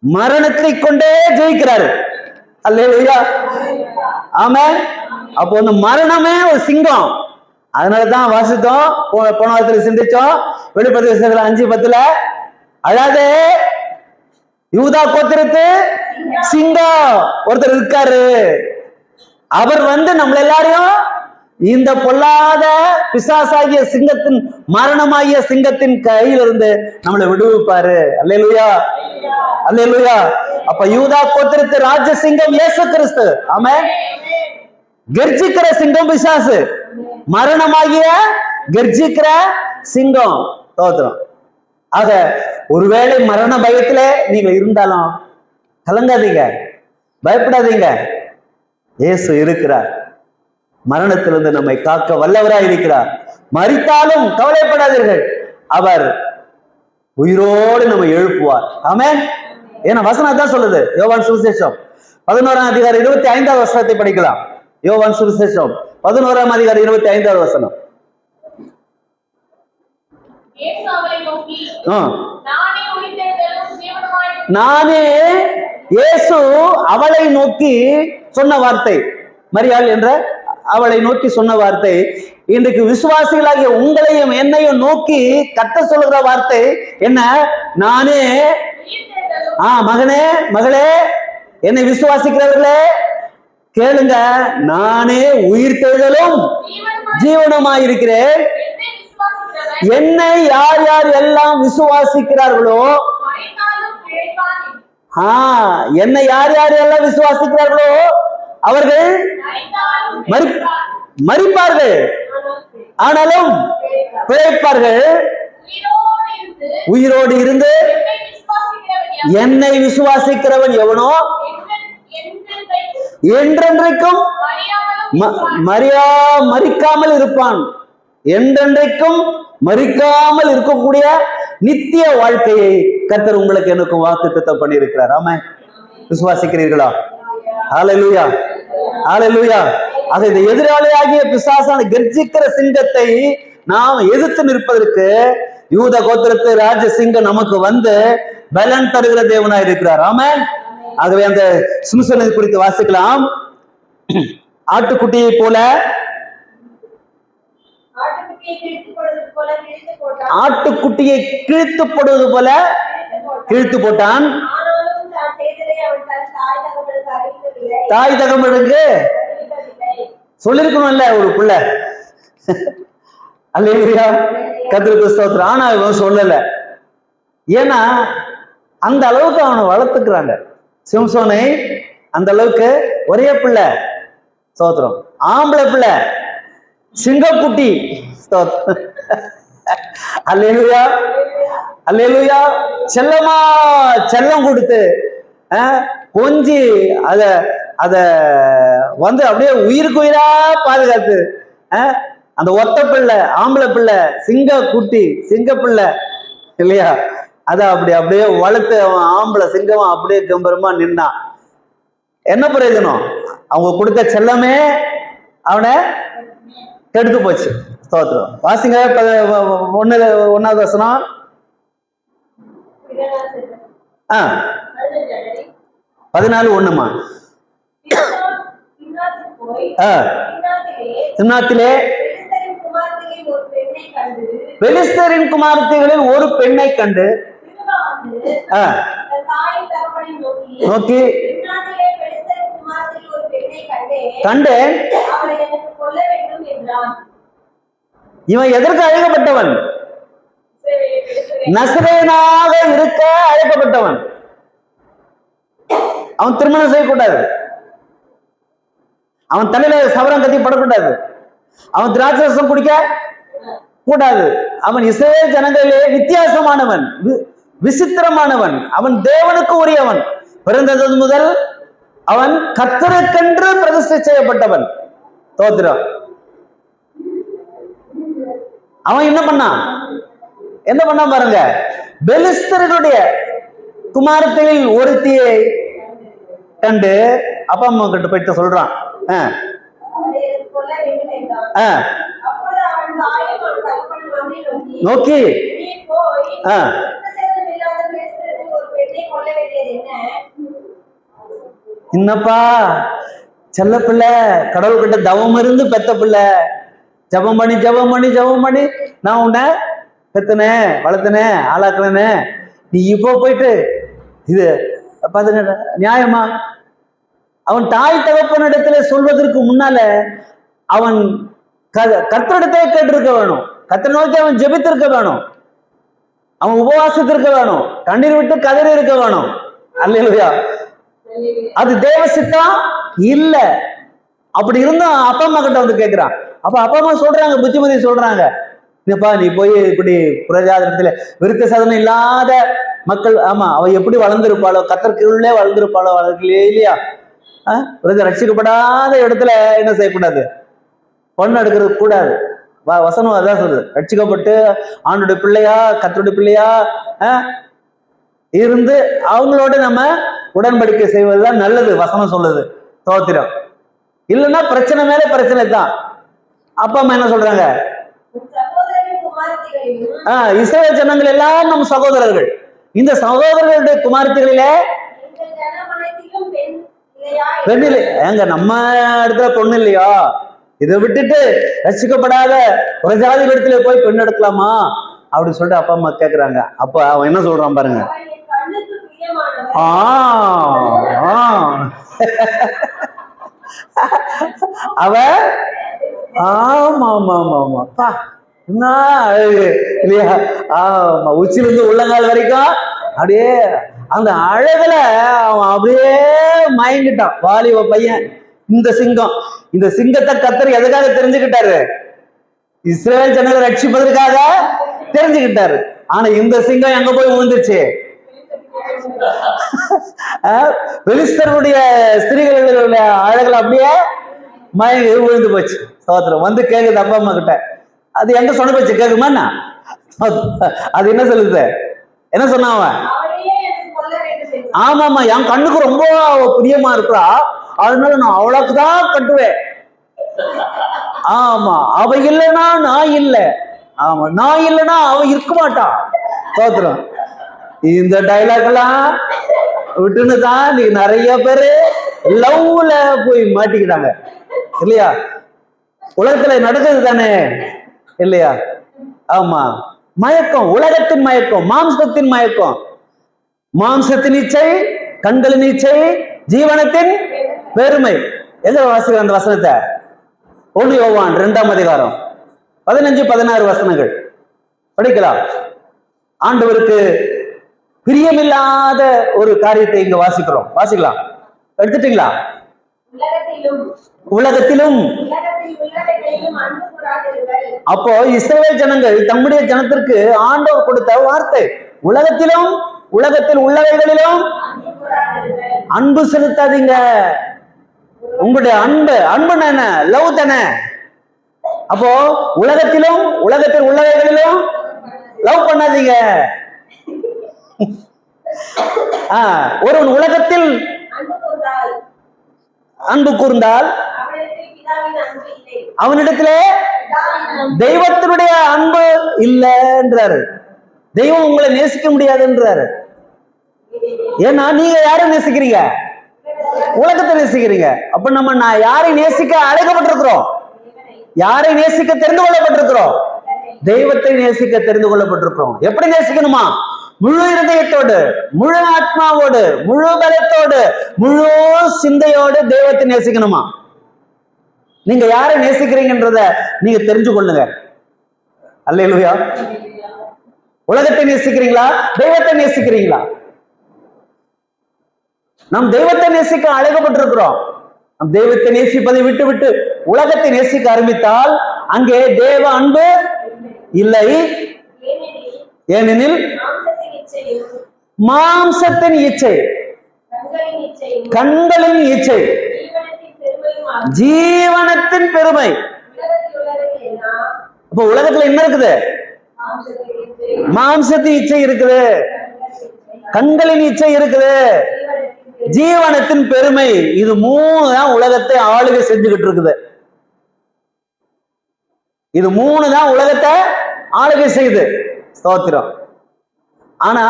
மரணத்தை கொண்டே ஜெயிக்கிறாரு. அல்லேலூயா, ஆமென். அப்போ அந்த மரணமே ஒரு சிங்கம். அதனாலதான் வாசித்தோம், போன வாரத்தில் சிந்திச்சோம், வெளிப்படுத்தின விசேஷத்துல 5:10 அதாவது யூதா கோத்திரத்து சிங்கம் ஒருத்தர் இருக்காரு. அவர் நம்மள எல்லாரையும் இந்த பொல்லாத பிசாசாகிய சிங்கத்தின், மரணமாகிய சிங்கத்தின் கையிலிருந்து நம்மளை விடுவிப்பாரு. அல்லேலூயா, அல்லேலூயா. அப்ப யூதா கோத்திரத்து ராஜ சிங்கம் இயேசு கிறிஸ்து. ஆமென். கர்ஜிக்கிற சிங்கம் பிசாசு, மரணமாகிய கர்ஜிக்கிற சிங்கம். தோத்திரம். ஆக ஒருவேளை மரண பயத்துல நீங்க இருந்தாலும் கலங்காதீங்க, பயப்படாதீங்க. இயேசு இருக்கிறார், மரணத்திலிருந்து நம்மை காக்க வல்லவராய் இருக்கிறார். மரித்தாலும் கவலைப்படாதீர்கள், அவர் உயிரோடு நம்ம எழுப்புவார். ஆமென். ஏன்னா வசனம் தான் சொல்லுது. யோவான் சுவிசேஷம் 11ஆம் அதிகாரம் 25வது வசனத்தை படிக்கலாம். யோவான் சுவிசேஷம் 11ஆம் அதிகாரம் 25வது வசனம். நானே இயேசு அவளை நோக்கி சொன்ன வார்த்தை, மரியாள் என்ற அவளை நோக்கி சொன்ன வார்த்தை, இன்றைக்கு விசுவாசிகளாகிய உங்களையும் என்னையும் நோக்கி கத்த சொல்லுகிற வார்த்தை என்ன? நானே, மகனே, மகளே, என்னை விசுவாசிக்கிறவர்களே கேளுங்க, நானே உயிர்த்தெழுதலும் ஜீவனுமாயிருக்கிறேன். என்னை யார் யார் எல்லாம் விசுவாசிக்கிறார்களோ, என்னை யார் யார் எல்லாம் விசுவாசிக்கிறார்களோ அவர்கள் மரிப்பார்கள், ஆனாலும் பிழைப்பார்கள். உயிரோடு இருந்து என்னை விசுவாசிக்கிறவன் எவனோ என்றென்றைக்கும் மரிக்காமல் இருப்பான். என்றென்றைக்கும் மரிக்காமல் இருக்கக்கூடிய நித்திய வாழ்க்கையை கர்த்தர் உங்களுக்கு எனக்கும் வாக்குத்தத்தம் பண்ணி இருக்கிறார். ஆமென். விசுவாசிக்கிறீர்களா? ஹல்லேலூயா, ஹல்லேலூயா. ஆக இந்த எதிராளியாகிய பிசாசான கர்ஜிக்கிற சிங்கத்தை நாம் எதிர்த்து நிற்பதற்கு யூத கோத்திரத்து ராஜ சிங்கம் நமக்கு பலன் தருகிற தேவனாய் இருக்கிறார். ஆமென். ஆகவே அந்த சிம்சோனை குறித்து வாசிக்கலாம். ஆட்டுக்குட்டியை போல ஆட்டுக்குட்டியை கிழித்துப்படுவது போல கிழித்து போட்டான். தாய் தகவலுக்கு சொல்லிருக்கணும்ல ஒரு பிள்ளை. அல்லேலூயா, கர்த்தருக்கு ஸ்தோத்திரம். ஆனா இவன் சொல்லல. ஏன்னா அந்த அளவுக்கு அவனை வளர்த்துக்கிறாங்க. சிம்சோனை அந்த அளவுக்கு ஒரே பிள்ளை, ஸ்தோத்திரம், ஆம்பளை பிள்ளை, சிங்கக்குட்டி, ஸ்தோத்திரம். அல்லேலூயா, அல்லேலூயா. செல்லமா செல்லம் கொடுத்து கொஞ்சி அத அப்படியே உயிருக்கு உயிரா பாதுகாத்து அந்த ஒத்த பிள்ளை, ஆம்பளை பிள்ளை, சிங்க குட்டி, சிங்க பிள்ளை இல்லையா, அப்படியே வளர்த்து அவன் ஆம்பளை சிங்கமா அப்படியே கம்பரமா நின்னான். என்ன பிரயோஜனம்? அவங்க கொடுத்த செல்லமே அவனை கெடுத்து போச்சு. ஸ்தோத்திரம். வாசிங்க 1வது வசனம். 14:1. திம்னாத்திலே பெலிஸ்தரின் குமாரத்திகளில் ஒரு பெண்ணை கண்டு நோக்கி கண்டேன். இவன் எதற்கு அழைக்கப்பட்டவன்? நசரேயனாக இருக்க அழைக்கப்பட்டவன். அவன் திருமணம் செய்யக்கூடாது, அவன் தலையில சவரம் கத்தி படக்கூடாது, அவன் திராட்சை ரசம் குடிக்க கூடாது. அவன் இஸ்ரவேல் ஜனங்களிலே வித்தியாசமானவன், விசித்திரமானவன், அவன் தேவனுக்கு உரியவன். பிறந்தது முதல் அவன் கர்த்தருக்கென்று பிரதிஷ்டை செய்யப்பட்டவன். ஸ்தோத்திரம். அவன் என்ன பண்ணான் பாருங்க. பெலிஸ்தர்களுடைய குமாரத்தில் ஒருத்தியை கண்டு அப்பா அம்மா கிட்ட போயிட்டு சொல்றான். நோக்கி என்னப்பா செல்ல பிள்ளை, கடவுள் கிட்ட தவம் இருந்து பெத்த பிள்ளை, ஜபம் பண்ணி நான் உன்னை பெத்தனேன், வளர்த்தனேன், ஆளாக்குனேன், நீ இப்போ போயிட்டு இது பாத்துக்க நியாயமா? அவன் தாய் தகப்பனிடத்துல சொல்வதற்கு முன்னால அவன் கர்த்தரிடத்தை கேட்டிருக்க வேணும், கர்த்தரை நோக்கி அவன் ஜெபித்திருக்க வேணும், அவன் உபவாசத்திருக்க வேணும், கண்ணீர் விட்டு கதறி இருக்க வேணும். அல்லேலூயா. அது தேவ சித்தம் இல்ல. அப்படி இருந்தா அப்பா அம்மா கிட்ட வந்து கேட்கிறான். அப்ப அப்பா அம்மா சொல்றாங்க, புத்திமதி சொல்றாங்க, நீப்பா நீ போய் இப்படி புரஜாதனத்துல விருத்த சாதனம் இல்லாத மக்கள், ஆமா அவ எப்படி வளர்ந்துருப்பாளோ, கத்தற்குள்ளே வளர்ந்துருப்பாளோ, வளர்க்கலையே இல்லையா? ரட்சிக்கப்படாத இடத்துல என்ன செய்யக்கூடாது? பொண்ணு எடுக்கிறது கூடாது. வசனம் அதான் சொல்லுது. ரட்சிக்கப்பட்டு ஆணுடைய பிள்ளையா கர்த்தருடைய பிள்ளையா இருந்து அவங்களோட நம்ம உடன்படிக்கை செய்வதுதான் நல்லது. வசனம் சொல்லுது. ஸ்தோத்திரம். இல்லைன்னா பிரச்சனை மேல பிரச்சனை தான். அப்பா அம்மா என்ன சொல்றாங்க? இஸ்ரவேல் ஜனங்கள் எல்லாம் நம் சகோதரர்கள். இந்த சகோதரர்களுடைய குமாரத்திகளிலே பெண் இல்லை. ஏங்க நம்ம இடத்துல பொண்ணு இல்லையா? இதை விட்டுட்டு ரசிக்கப்படாத ஒரு ஜாதி இடத்துல போய் பெண் எடுக்கலாமா அப்படின்னு சொல்லிட்டு அப்பா அம்மா கேக்குறாங்க. அப்ப அவன் என்ன சொல்றான் பாருங்க. அவ ஆமா ஆமா ஆமா ஆமாப்பா என்ன அழகு இல்லையா? ஆமா, உச்சிலிருந்து உள்ளங்கால் வரைக்கும் அப்படியே அந்த அழகுல அவன் அப்படியே மயங்கிட்டான். வாலிப பையன். இந்த சிங்கத்தை கர்த்தர் எதுக்காக தெரிஞ்சுக்கிட்டாரு? இஸ்ரவேல் ஜனங்களை ரட்சிப்பதற்காக தெரிஞ்சுக்கிட்டாரு. ஆனா இந்த சிங்கம் எங்க போய் விழுந்துச்சு? பெலிஸ்தருடைய ஸ்திரீகளுடைய அழகுல அப்படியே மயங்கி விழுந்து போச்சு. சோத்திரம். வந்து கேக்குது அப்பா அம்மா கிட்ட. அது எங்க சொன்ன போச்சு கேக்குமா? அது என்ன சொல்லுது? என்ன சொன்னான்? ஆமா ஆமா, என் கண்ணுக்கு ரொம்ப பிரியமா இருக்கிறா, அதனால நான் அவளுக்குதான் கட்டுவேன். ஆமா, அவ இல்லைன்னா நான் இல்லை. ஆமா, நான் இல்லைன்னா அவ இருக்க மாட்டான். தோத்துறோம். இந்த டைலாக் எல்லாம் விட்டுன்னு தான் நீ நிறைய பேரு லவ்ல போய் மாட்டிக்கிட்டாங்க இல்லையா? உலகத்துல நடக்குது தானே இல்லையா? ஆமா, மயக்கம், உலகத்தின் மயக்கம், மாம்சத்தின் மயக்கம். மாம்சத்தின் இச்சை, கண்களின் இச்சை, ஜீவனத்தின் பெருமை. எங்க வாசிக்கிற அந்த வசனத்தை? 1 யோவான் 2ஆம் அதிகாரம் 15-16 வசனங்கள் படிக்கலாம். ஆண்டவருக்கு பிரியமில்லாத ஒரு காரியத்தை இங்க வாசிக்கிறோம். வாசிக்கலாம். எடுத்துட்டீங்களா? உலகத்திலும். அப்போ இஸ்ரவேல் ஜனங்கள் தம்முடைய ஜனத்திற்கு ஆண்டவர் கொடுத்த வார்த்தை, உலகத்திலும் உலகத்தில் உள்ளவைகளிலும் அன்பு செலுத்தாதீங்க. உங்களுடைய அன்பு என்ன? லவ் தானே. அப்போ உலகத்திலும் உலகத்தில் உள்ளவைகளிலும் லவ் பண்ணாதீங்க. ஒருவன் உலகத்தில் அன்பு கூர்ந்தால் அவனிடத்திலே தெய்வத்தினுடைய அன்பு இல்லைன்றாரு. தெய்வம் உங்களை நேசிக்க முடியாதுன்றாரு. ஏன்னா நீங்க யாரும் நேசிக்கிறீங்க? உலகத்தை நேசிக்கிறீங்க. அப்ப நம்ம யாரை நேசிக்க அழைக்கப்பட்டிருக்கிறோம்? யாரை நேசிக்க தெரிந்து கொள்ளப்பட்டிருக்கிறோம்? தெய்வத்தை நேசிக்க தெரிந்து கொள்ளப்பட்டிருக்கிறோம். எப்படி நேசிக்கணுமா? முழு இருதயத்தோடு, முழு ஆத்மாவோடு, முழு பலத்தோடு, முழு சிந்தையோடு தெய்வத்தை நேசிக்கணுமா? நீங்க யாரை நேசிக்கிறீங்கன்றத நீங்க தெரிஞ்சு கொள்ளுங்க. அல்லேலூயா. உலகத்தை நேசிக்கிறீங்களா? தெய்வத்தை நேசிக்கிறீங்களா? நாம் தெய்வத்தை நேசிக்க அழைக்கப்பட்டிருக்கிறோம். நம் தெய்வத்தை நேசிப்பதை விட்டு விட்டு உலகத்தை நேசிக்க ஆரம்பித்தால் அங்கே தேவ அன்பு இல்லை. ஏனெனில் மாம்சத்தின் இச்சை, கண்களின் இச்சை, ஜீவனத்தின் பெருமை. அப்ப உலகத்துல என்ன இருக்குது? மாம்சத்தின் இச்சை இருக்குது, கண்களின் இச்சை இருக்குது, ஜீவனத்தின் பெருமை. இது மூணு தான் உலகத்தை ஆளுகை செஞ்சுக்கிட்டு இருக்குது. இது மூணு தான் உலகத்தை ஆளுகை செய்யுது. ஸ்தோத்திரம். ஆனா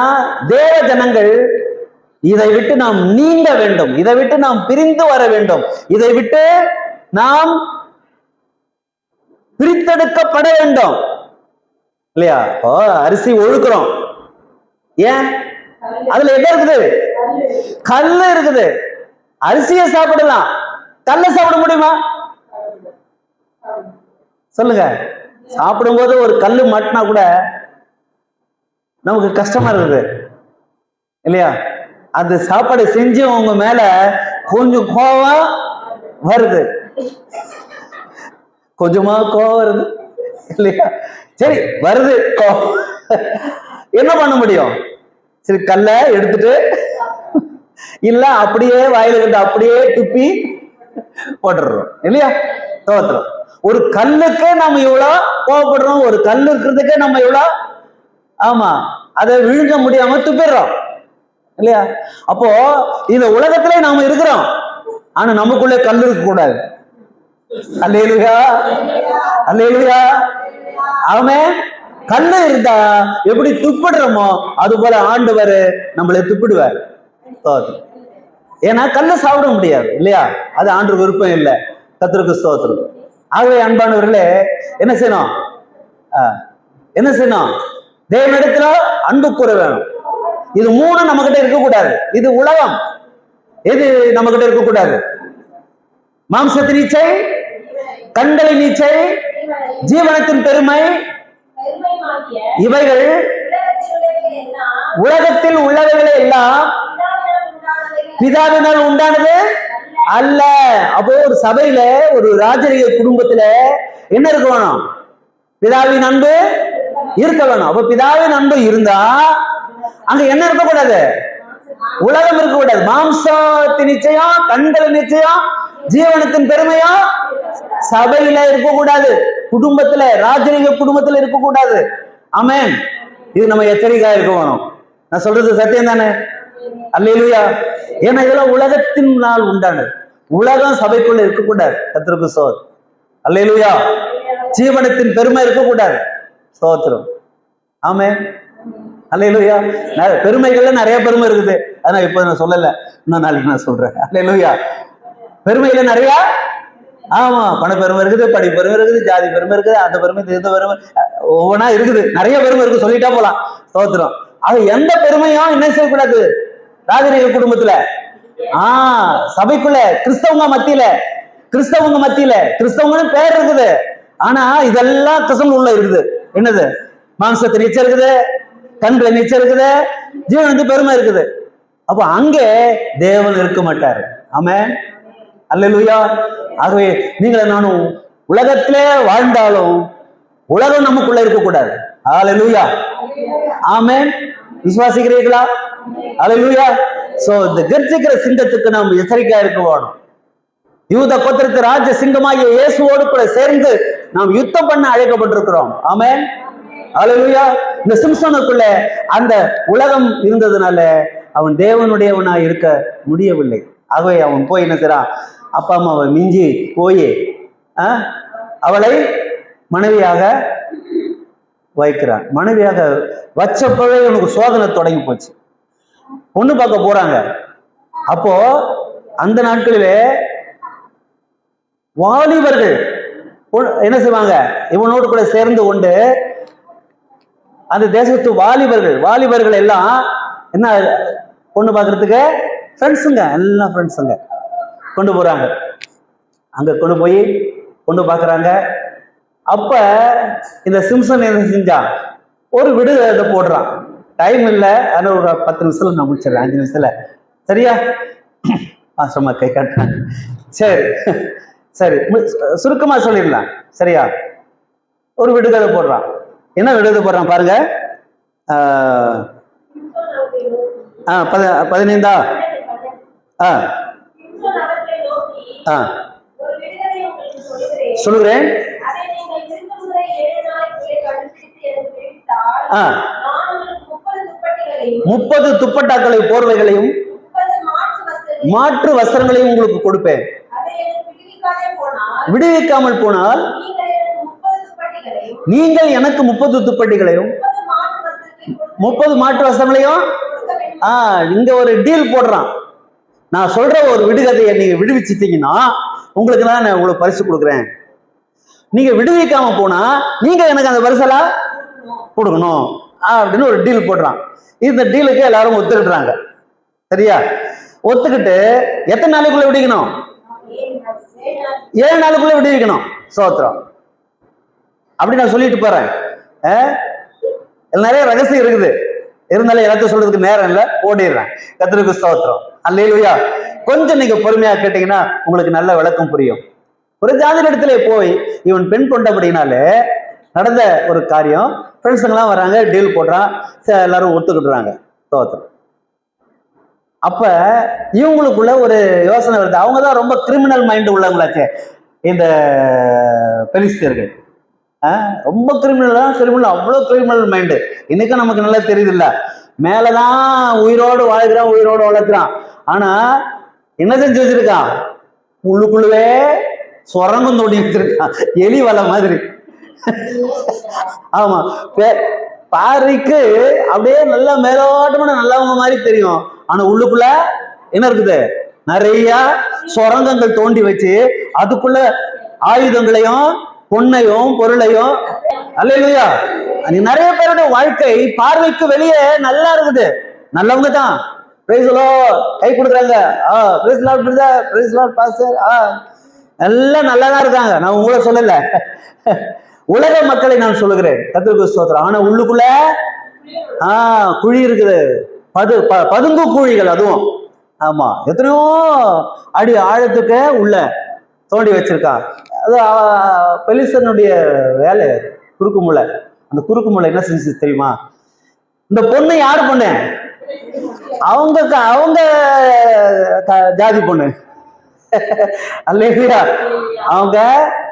தேவ ஜனங்கள் இதை விட்டு நாம் நீங்க வேண்டும், இதை விட்டு நாம் பிரிந்து வர வேண்டும், இதை விட்டு நாம் பிரித்தெடுக்கப்பட வேண்டும். இல்லையா? அரிசி ஒழுக்கிறோம். ஏன்? அதுல என்ன இருக்குது? கல்லு இருக்குது. அரிசியை சாப்பிடலாம், கல்ல சாப்பிட முடியுமா? சொல்லுங்க. சாப்பிடும் போது ஒரு கல்லு மாட்டினா கூட நமக்கு கஷ்டமா இருக்குது இல்லையா? அந்த சாப்பாடு செஞ்சு உங்க மேல கொஞ்சம் கோவம் வருது, கொஞ்சமா கோவம் வருது இல்லையா? சரி, வருது கோவம், என்ன பண்ண முடியும்? சரி, கல்ல எடுத்துட்டு இல்ல அப்படியே வாயில கிட்ட அப்படியே துப்பி போட்டுடுறோம் இல்லையா? தோத்துறோம். ஒரு கல்லுக்கே நம்ம இவ்வளவு கோவப்படுறோம், ஒரு கல் இருக்கிறதுக்கே நம்ம இவ்வளவு, ஆமா, அதை விழுங்க முடியாம துப்பிடுறோம் இல்லையா? அப்போ இந்த உலகத்திலே நாம இருக்கிறோம், ஆனா நமக்குள்ளே கல் இருக்க கூடாது. அல்லேலூயா, அல்லேலூயா. ஆமென். கல்லு இருந்தா எப்படி துப்பிடுறோமோ அது போல ஆண்டவர் நம்மளை துப்பிடுவார். ஏன்னா கல்ல சாப்பிட முடியாது இல்லையா? அது ஆண்டவருக்கு விருப்பம் இல்லை. கர்த்தருக்கு ஸ்தோத்திரம். ஆகவே அன்பானவர்களே, என்ன செய்யணும்? என்ன செய்யணும்? தேவனிடத்துல அன்பு கூற வேணும். இது மூணு நம்ம கிட்ட இருக்கக்கூடாது. இது உலகம். எது நம்ம கிட்ட இருக்கக்கூடாது? மாம்சத்தின் இச்சை, கண்களின் இச்சை, ஜீவனத்தின் பெருமை. இவைகள் உலகத்தில் உள்ளவைகளை எல்லாம் பிதாவினால் உண்டானது அல்ல. அப்போ ஒரு சபையில, ஒரு ராஜரீக குடும்பத்துல என்ன இருக்க வேணும்? பிதாவின் அன்பு இருக்க வேணும். அப்ப பிதாவின் அன்பு இருந்தா அங்க என்ன இருக்கக்கூடாது? உலகம் இருக்கக்கூடாது. மாம்சத்தின் நிச்சயம், கண்களின் நிச்சயம், ஜீவனத்தின் பெருமையா சபையில இருக்கக்கூடாது. குடும்பத்துல, ராஜரீக குடும்பத்துல இருக்கக்கூடாது. ஆமென். இது நம்ம எச்சரிக்கையா இருக்க வேணும். நான் சொல்றது சத்தியம் தானே? அல்லேலூயா. ஏன்னா இதெல்லாம் உலகத்தினால் உண்டானது. உலகம் சபைக்குள்ள இருக்கக்கூடாது. கர்த்தருக்கு ஸ்தோத்திரம். அல்லேலூயா. ஜீவனத்தின் பெருமை இருக்கக்கூடாது. ஸ்தோத்திரம். ஆமென். அல்லேலூயா. பெருமைகள்ல நிறைய பெருமை இருக்குது. ஆனா இப்ப நான் சொல்லல, இன்னும் நாளைக்கு நான் சொல்றேன். அல்லேலூயா. பெருமையில நிறைய, ஆமா, பண பெருமை இருக்குது, படி பெருமை இருக்குது, ஜாதி பெருமை இருக்குது, அந்த பெருமை, இந்த பெருமை, ஒவ்வொன்றா இருக்குது. நிறைய பெருமை இருக்கு, சொல்லிட்டா போலாம். ஸ்தோத்திரம். அது எந்த பெருமையும் என்ன செய்யக்கூடாது ராஜரீக குடும்பத்துல, சபைக்குள்ள, கிறிஸ்தவங்க மத்தியில, கிறிஸ்தவங்கன்னு பேர் இருக்குது. ஆனா இதெல்லாம் கிறிஸ்தவங்க உள்ள இருக்குது. என்னது? மாம்சத்தை நிச்சயம் இருக்குது, கண்களை நிச்சயம் இருக்குது, ஜீவனுக்கு பெருமை இருக்குது. அப்ப அங்கே தேவன் இருக்க மாட்டாரு. ஆமென். அல்லேலூயா. ஆகவே நீங்கள நானும் உலகத்திலே வாழ்ந்தாலும் உலகம் நமக்குள்ள இருக்கக்கூடாது. அல்லேலூயா. ஆமென். விசுவாசிக்கிறீர்களா? அல்லேலூயா. சோ இந்த கர்ஜிக்கிற சிங்கத்துக்கு நாம் எச்சரிக்கையா இருக்க வேணும். யூத கோத்திரத்து ராஜ சிங்கமாகிய இயேசுவோடு கூட சேர்ந்து நாம் யுத்தம் பண்ண அழைக்கப்பட்டிருக்கிறோம். ஆமென். அல்லேலூயா. இந்த சிம்சனுக்குள்ள அந்த உலகம் இருந்ததுனால அவன் தேவனுடையவனா இருக்க முடியவில்லை. ஆகவே அவன் போய் என்ன செய்றான்? அப்பா அம்மாவை மிஞ்சி போய் அவளை மனைவியாக வைக்கிறான். மனைவியாக வச்சப்பவே உனக்கு சோதனை தொடங்கி போச்சு. பொண்ணு பார்க்க போறாங்க. அப்போ அந்த நாட்களிலே வாலிபர்கள் என்ன செய்வாங்க, இவனோடு கூட சேர்ந்து கொண்டு அந்த தேசத்து வாலிபர்கள் எல்லாம் என்ன பொண்ணு பார்க்கறதுக்கு ஃப்ரெண்ட்ஸுங்க, எல்லாம் ஃப்ரெண்ட்ஸுங்க கொண்டு போறாங்க. அங்க கொண்டு போய் பொண்ணு பார்க்கறாங்க. அப்ப இந்த சிம்சன் என்ன செஞ்சான், ஒரு விடுதலை போடுறான். டைம் இல்லை, ஆனால் ஒரு 10 நிமிஷத்துல நான் முடிச்சிடறேன், 5 நிமிஷத்துல. சரியா? ஆசிரமா கை காட்டுறேன். சரி சரி, சுருக்கமா சொல்லிடலாம். சரியா? ஒரு விடுதலை போடுறான். என்ன விடுதலை போடுறான் பாருங்க. 15 சொல்லுகிறேன். 30 துப்பட்டாக்களை போர்வைகளையும் மாற்று வஸ்திரங்களையும் உங்களுக்கு கொடுப்பேன். விடுவிக்காமல் போனால் நீங்கள் எனக்கு 30 துப்பட்டிகளையும் 30 மாற்று வஸ்திரங்களையும் இங்க ஒரு டீல் போடுறான். நான் சொல்ற ஒரு விடுகதையை நீங்க விடுவிச்சிட்டீங்கன்னா உங்களுக்கு தான் நான் உங்களுக்கு பரிசு கொடுக்குறேன். நீங்க விடுவிக்காம போனா நீங்க எனக்கு அந்த பரிசெல்லாம் கொடுக்கணும் அப்படின்னு ஒரு டீல் போடுறான். இந்த டீலுக்கு எல்லாரும் ஒத்துக்கிட்டுறாங்க. சரியா? ஒத்துக்கிட்டு எத்தனை நாளைக்குள்ள விடுவிக்கணும்? 7 நாளுக்குள்ள விடுவிக்கணும். சோத்திரம். அப்படி நான் சொல்லிட்டு போறேன். நிறைய ரகசியம் இருக்குது, இருந்தாலும் எல்லாத்தையும் சொல்றதுக்கு நேரம் இல்லை, ஓடிடுறேன். கர்த்தருக்கு ஸ்தோத்திரம். அல்லேலூயா. கொஞ்சம் நீங்க பொறுமையா கேட்டீங்கன்னா உங்களுக்கு நல்ல விளக்கம் புரியும். ஒரு ஜாதி இடத்துல போய் இவன் பெண் கொண்டபடினாலே நடந்த ஒரு காரியம். ஃப்ரெண்ட்ஸுங்கெல்லாம் வராங்க, டீல் போடுறான், எல்லாரும் ஒத்துக்கிட்டுறாங்க. ஸ்தோத்திரம். அப்ப இவங்களுக்குள்ள ஒரு யோசனை வருது. அவங்கதான் ரொம்ப கிரிமினல் மைண்ட் உள்ளவங்களாச்சே இந்த பெலிஸ்தியர்கள். ரொம்ப கிரிமினல், அவ்வளவு கிரிமினல் மைண்டு. இன்னைக்கும் நமக்கு நல்லா தெரியுது இல்ல, மேலதான் உயிரோடு வாழ்கிறான், உயிரோடு வளர்க்கிறான். ஆனா என்ன செஞ்சு வச்சிருக்கான், உள்ளுக்குள்ளவே சொரங்கம் தோண்டி வச்சிருக்கான், எலி வலை மாதிரி. ஆமா, பார்வைக்கு அப்படியே நல்லா மேலோட்டமான நல்லவங்க மாதிரி தெரியும். ஆனா உள்ளுக்குள்ள என்ன இருக்குது, நிறைய சொரங்கங்கள் தோண்டி வச்சு அதுக்குள்ள ஆயுதங்களையும் பொண்ணையும் பொருளையும். அல்லேலூயா. நிறைய பேருடைய வாழ்க்கை பார்வைக்கு வெளியே நல்லா இருக்குது, நல்லவங்க தான், கை கொடுக்குறாங்க, எல்லாம் நல்லாதான் இருக்காங்க. நான் உங்களை சொல்லல, உலக மக்களை நான் சொல்லுகிறேன். கர்த்தருக்கு ஸ்தோத்திரம். ஆனா உள்ளுக்குள்ள குழி இருக்குது, பதுங்கு குழிகள். அதுவும் ஆமா, எத்தனையோ அடி ஆழத்துக்கு உள்ள தோண்டி வச்சிருக்கான். அது பெலிஸ்தனுடைய வேலை. குறுக்கு முளை. அந்த குறுக்கு முளை என்ன செஞ்சு தெரியுமா, இந்த பொண்ணு யாரு பொண்ணு, அவங்க ஜாதி பொண்ணு. அல்லேலூயா. அவங்க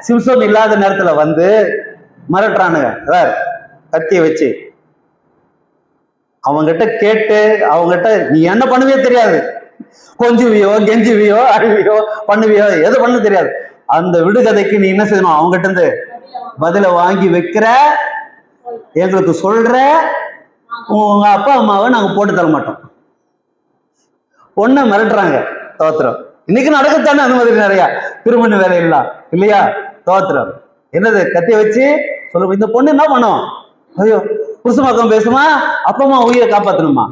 சிம்சோன் இல்லாத நேரத்துல வந்து மிரட்டுறானுங்க, கத்திய வச்சு. அவங்கிட்ட கேட்டு, அவங்ககிட்ட நீ என்ன பண்ணுவே தெரியாது, கொஞ்சுவியோ கெஞ்சுவியோ அழுவியோ பண்ணுவியோ எது பண்ண தெரியாது. அந்த விடுகதைக்கு நீ என்ன செய்யணும், அவங்ககிட்ட இருந்து பதில வாங்கி வைக்கிற, எங்களுக்கு சொல்ற, உங்க அப்பா அம்மாவை நாங்க போட்டு தர மாட்டோம். பொண்ணை மிரட்டுறாங்க. தோத்திரம். இன்னைக்கு நடக்கத்தானே அந்த மாதிரி நிறைய திருமண வேலை இல்லையா? தோத்திரம். என்னது, கத்திய வச்சு சொல்ல. இந்த பொண்ணு என்ன பண்ணும், ஐயோ புருஷமாக்கம் பேசுமா, அப்பா அம்மா உயிரை காப்பாத்தணுமா?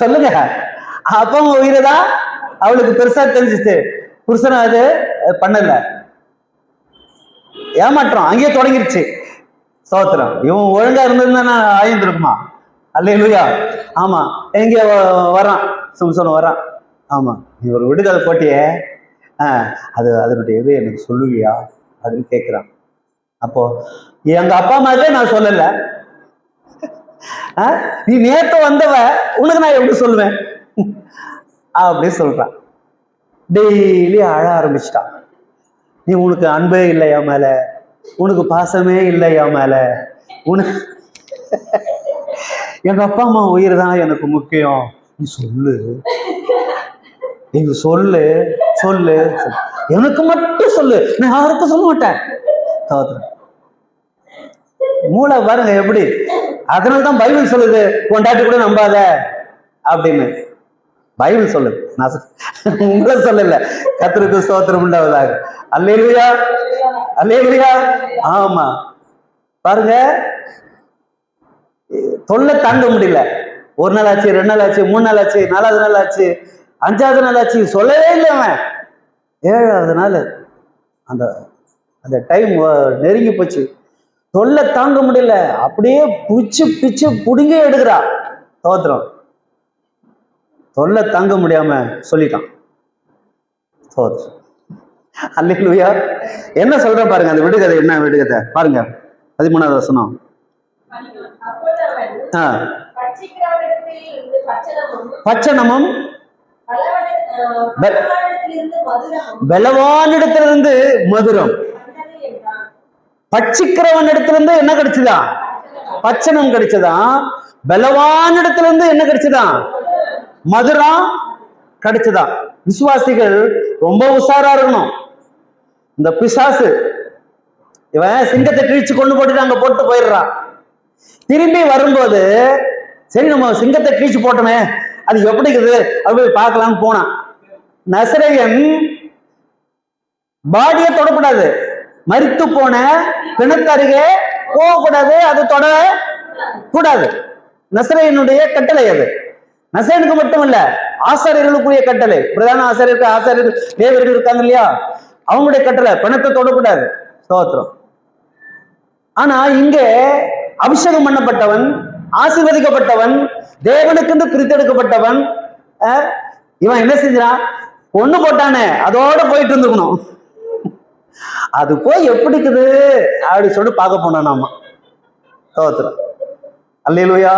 சொல்லுங்க. அப்பா அம்மா உயிரைதான் அவளுக்கு பெருசா தெரிஞ்சிச்சு, புருஷனை அது பண்ணல. ஏமாற்றம் அங்கேயே தொடங்கிருச்சு. சோத்திரம். இவன் ஒழுங்கா இருந்திருந்தா ஆயிருந்திருக்குமா? அல்லேலூயா. ஆமா, எங்க வரான், சிம்சோன் வரான். ஆமா, நீ ஒரு விடுதலை போட்டியே, அதனுடைய இது எனக்கு சொல்லுவியா அப்படின்னு கேட்கிறான். அப்போ எங்க அப்பா அம்மாக்கே நான் சொல்லல, நீ நேத்து வந்தவ, உனக்கு நான் எப்படி சொல்லுவேன் அப்படின்னு சொல்றான். டெய்லி அழ ஆரம்பிச்சிட்டான். நீ உனக்கு அன்பே இல்லையா மேல, உனக்கு பாசமே இல்லையா மேல, உனக்கு எங்க அப்பா அம்மா உயிர் தான் எனக்கு முக்கியம், நீ சொல்லு, எங்க சொல்லு சொல்லு. எனக்கு மட்டும் சொல்லு, நான் யாருக்கும் சொல்ல மாட்டேன். மூளை பாருங்க எப்படி. அதனாலதான் பைபிள் சொல்லுது கொண்டாட்டி கூட நம்பாத அப்படின்னு. பைபிள் சொல்லுது, நான் உங்களை சொல்லல. கர்த்தருக்கு ஸ்தோத்திரம் உண்டாவதாக. அல்லேலூயா, அல்லேலூயா. ஆமா பாருங்க, தொல்லை தாங்க முடியல. ஒரு நாள் ஆச்சு, 2 நாள் ஆச்சு, 3 நாள் ஆச்சு, 4வது நாள் ஆச்சு, 5வது நாள் ஆச்சு, சொல்லவே இல்லை அவன். 7வது நாள் அந்த அந்த டைம் நெருங்கி போச்சு. தொல்லை தாங்க முடியல, அப்படியே பிச்சு பிச்சு புடுங்க எடுக்கிறா. ஸ்தோத்திரம். தொல்லை தாங்க முடியாம சொல்லிட்டான். ஸ்தோத்திரம். அல்லேலூயா. என்ன சொல்ற பாருங்க அந்த விடுகதை. என்ன விடுகதை பாருங்க, 13வது வசனம். பச்சனமும் பலவானிடத்திலிருந்து மதுரம். பட்சிக்கிறவன் இடத்திலிருந்து என்ன கிடைச்சதா? பச்சனம் கிடைச்சதா. பலவானிடத்திலிருந்து என்ன கிடைச்சதா? மதுரம் கிடைச்சதா. விசுவாசிகள் ரொம்ப உஷாரா இருக்கணும். இந்த பிசாசு இவன் சிங்கத்தை கிழிச்சு கொண்டு போட்டு அங்க போட்டு போயிடுறான். திரும்பி வரும்போது சரி நம்ம சிங்கத்தை கிழிச்சு போட்டோமே, அது எப்படி இருக்குது அப்படி பார்க்கலாம்னு போனான். நசரேயன் பாடியை தொடக்கூடாது, மரித்து போன பிணத்தருகே போகக்கூடாது, அது தொட கூடாது. நசரேயனுடைய கட்டளை அது. நசரேயனுக்கு மட்டும் இல்ல, ஆசாரியர்களுக்குரிய கட்டளை. பிரதான ஆசாரியர்கள் தேவர்கள் இருக்காங்க இல்லையா, அவங்களுடைய கட்டளை பிணத்தை தொடக்கூடாது. ஸ்தோத்திரம். ஆனா இங்கே அபிஷேகம் பண்ணப்பட்டவன், ஆசீர்வதிக்கப்பட்டவன், தேவனுக்கு பிரித்தெடுக்கப்பட்டவன், இவன் என்ன செஞ்சான்? ஒண்ணு போட்டானே, அதோட போயிட்டு இருந்துக்கணும். அது போய் எப்படி இருக்குது அப்படி சொல்லிட்டு பார்க்க போனோம் நாம. ஸ்தோத்திரம். அல்லேலூயா,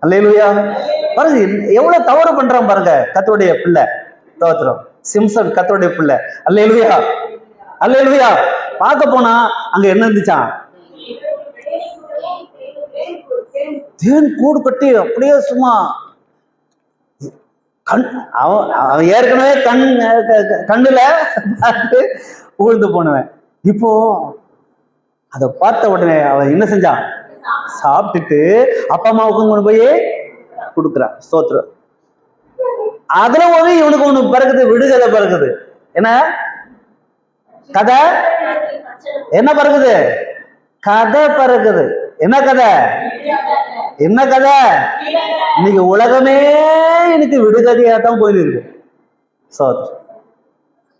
அல்லேலூயா. பாருங்க எவ்வளவு தவறு பண்றான் பாருங்க கர்த்தருடைய பிள்ளை. ஸ்தோத்திரம். சிம்சன் கர்த்தருடைய பிள்ளை. அல்லேலூயா, அல்லேலூயா. பார்க்க போனா அங்க என்ன இருந்துச்சான்? தேன் கூடு கட்டி அப்படியே சும்மா அவன் ஏற்கனவே கண்ணுல பார்த்து உழுந்து போனவன். இப்போ அதை பார்த்த உடனே அவன் என்ன செஞ்சான்? சாப்பிட்டுட்டு அப்பா அம்மாவுக்கும் கொண்டு போய் கொடுக்குறான். ஸ்தோத்திரம். அதுல ஒரு இவனுக்கு ஒண்ணு பிறகுது, விடுதலை பிறகுது. என்ன கதை? என்ன பிறகுது? கதை பிறகுது. என்ன கதை? என்ன கதை? இன்னைக்கு உலகமே எனக்கு விடுகதையா தான் போயிருக்கு. ஸ்தோத்திரம்.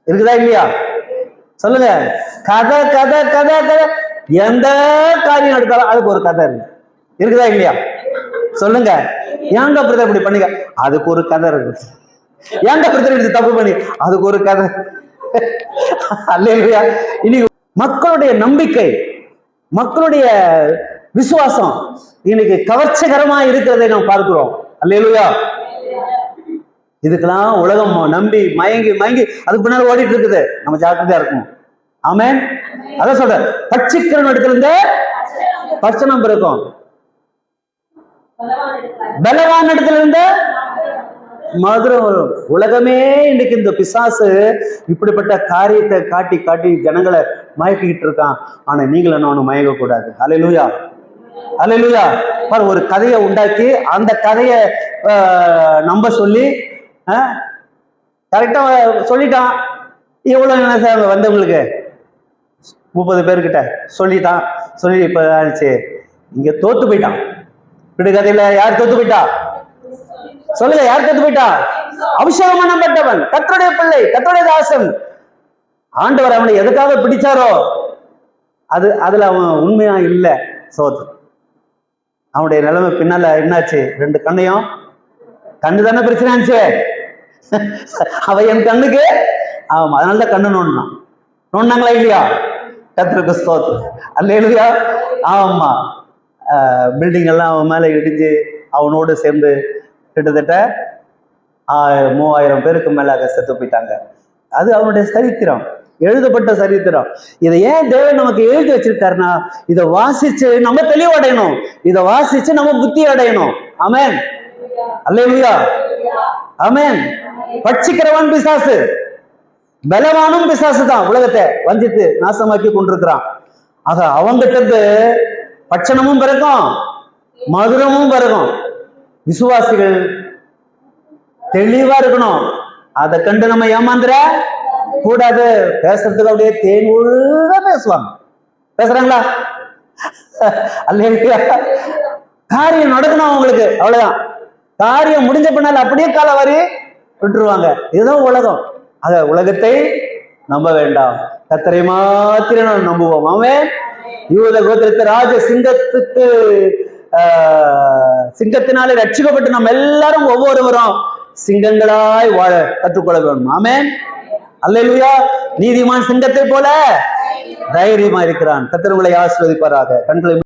இருக்குதா இல்லையா? சொல்லுங்க. கதை கதை கதை கதை. எந்த காரியம் எடுத்தாலும் அதுக்கு ஒரு கதை இருக்கு. இருக்குதா இல்லையா? சொல்லுங்க. ஏங்க பிரதர் இப்படி பண்ணீங்க? அதுக்கு ஒரு கதை இருக்கு. ஏங்க பிரதர் இப்படி தப்பு பண்ணி? அதுக்கு ஒரு கதை. அல்லேலூயா. இன்னைக்கு மக்களுடைய நம்பிக்கை, மக்களுடைய விசுவாசம் இன்னைக்கு கவர்ச்சிகரமா இருக்கிறதை நாம் பார்க்கிறோம். அல்லேலூயா. இதுக்கெல்லாம் உலகம் நம்பி மயங்கி மயங்கி அதுக்கு பின்னாடி ஓடிட்டு இருக்குது. நம்ம ஜாக்கிரதையா இருக்கணும். ஆமென். அதான் சொல்ற, பட்சிக்கிற இடத்துல இருந்து பட்சணம் பிறக்கும், பலவான இடத்துல இருந்து மதுரம் வரும். உலகமே இன்னைக்கு இந்த பிசாசு இப்படிப்பட்ட காரியத்தை காட்டி காட்டி ஜனங்களை மயக்கிட்டு இருக்கான். ஆனா நீங்களும் நானும் மயங்க கூடாது. அல்லேலூயா, அல்லேலூயா. ஒரு கதையை உண்டாக்கி அந்த கதையை நம்ப சொல்லி கரெக்டா சொல்லிட்டான். எவ்வளவு என்ன வந்தவங்களுக்கு 30 பேர்கிட்ட சொல்லிட்டான். சொல்லி இப்ப ஆச்சு இங்க தோத்து போயிட்டான். விடுகதையில யார் தோத்து போயிட்டா? சொல்லுங்க, யார் தோத்து போயிட்டா? அபிஷேகம் பண்ணப்பட்டவன், கர்த்தருடைய பிள்ளை, கர்த்தருடைய தாசன். ஆண்டவர் அவனை எதுக்காக பிடிச்சாரோ அதுல அவன் உண்மையா இல்ல. சோத்து அவனுடைய நிலைமை பின்னால என்னாச்சு? 2 கண்ணையும், கண்ணு தானே பிரச்சனை ஆச்சு. அவ என் கண்ணுக்கு ஆமா, அதனாலதான் கண்ணு நோண்டான். நோண்டாங்களா இல்லையா? கர்த்தருக்கு ஸ்தோத்திரம். அல்லேலூயா. ஆமா, பில்டிங் எல்லாம் அவன் மேல இடிஞ்சு அவனோடு சேர்ந்து கிட்டத்தட்ட 3000 பேருக்கு மேலாக செத்து போயிட்டாங்க. அது அவனுடைய சரித்திரம், எழுதப்பட்ட சரித்திரம். இதை ஏன் தேவன் நமக்கு எழுதி வச்சிருக்காருன்னா, இதை வாசிச்சு நம்ம தெளிவடையணும், இதை வாசிச்சு நம்ம புத்தி அடையணும். ஆமென். அல்லேலூயா. ஆமென். பட்சிக்கிறவன் பிசாசு. பலவானும் பிசாசு தான் உலகத்தை வஞ்சித்து நாசமாக்கி கொண்டிருக்கிறான். ஆக அவங்கிட்ட இருந்து பட்சணமும் பிறக்கும், மதுரமும் பிறக்கும். விசுவாசிகள் தெளிவா இருக்கணும். அதை கண்டு நம்ம ஏமாந்துற கூடாது. பேசுறதுக்கு அப்படியே தேன் ஒழுங்கா பேசுவாங்க. பேசுறாங்களா? அல்லேலூயா. காரியம் நடக்கணும் அவங்களுக்கு, அவ்வளவுதான். காரியம் முடிஞ்ச பின்னால் அப்படியே கால வாரி விட்டுருவாங்க. இதுதான் உலகம். ஆக உலகத்தை நம்ப வேண்டாம், கர்த்தரை மாத்திரம் நாம் நம்புவோம். அவன் யூத கோத்திரத்தை ராஜ சிங்கத்துக்கு சிங்கத்தினாலே ரட்சிக்கப்பட்டு நம்ம எல்லாரும் ஒவ்வொருவரும் சிங்கங்களாய் வாழ கற்றுக்கொள்ள வேண்டும். ஆமென். அல்லேலூயா. நீதிமான் சிங்கத்தை போல தைரியமா இருக்கிறான். கர்த்தர் உங்களை ஆசீர்வதிப்பாராக. கண்களை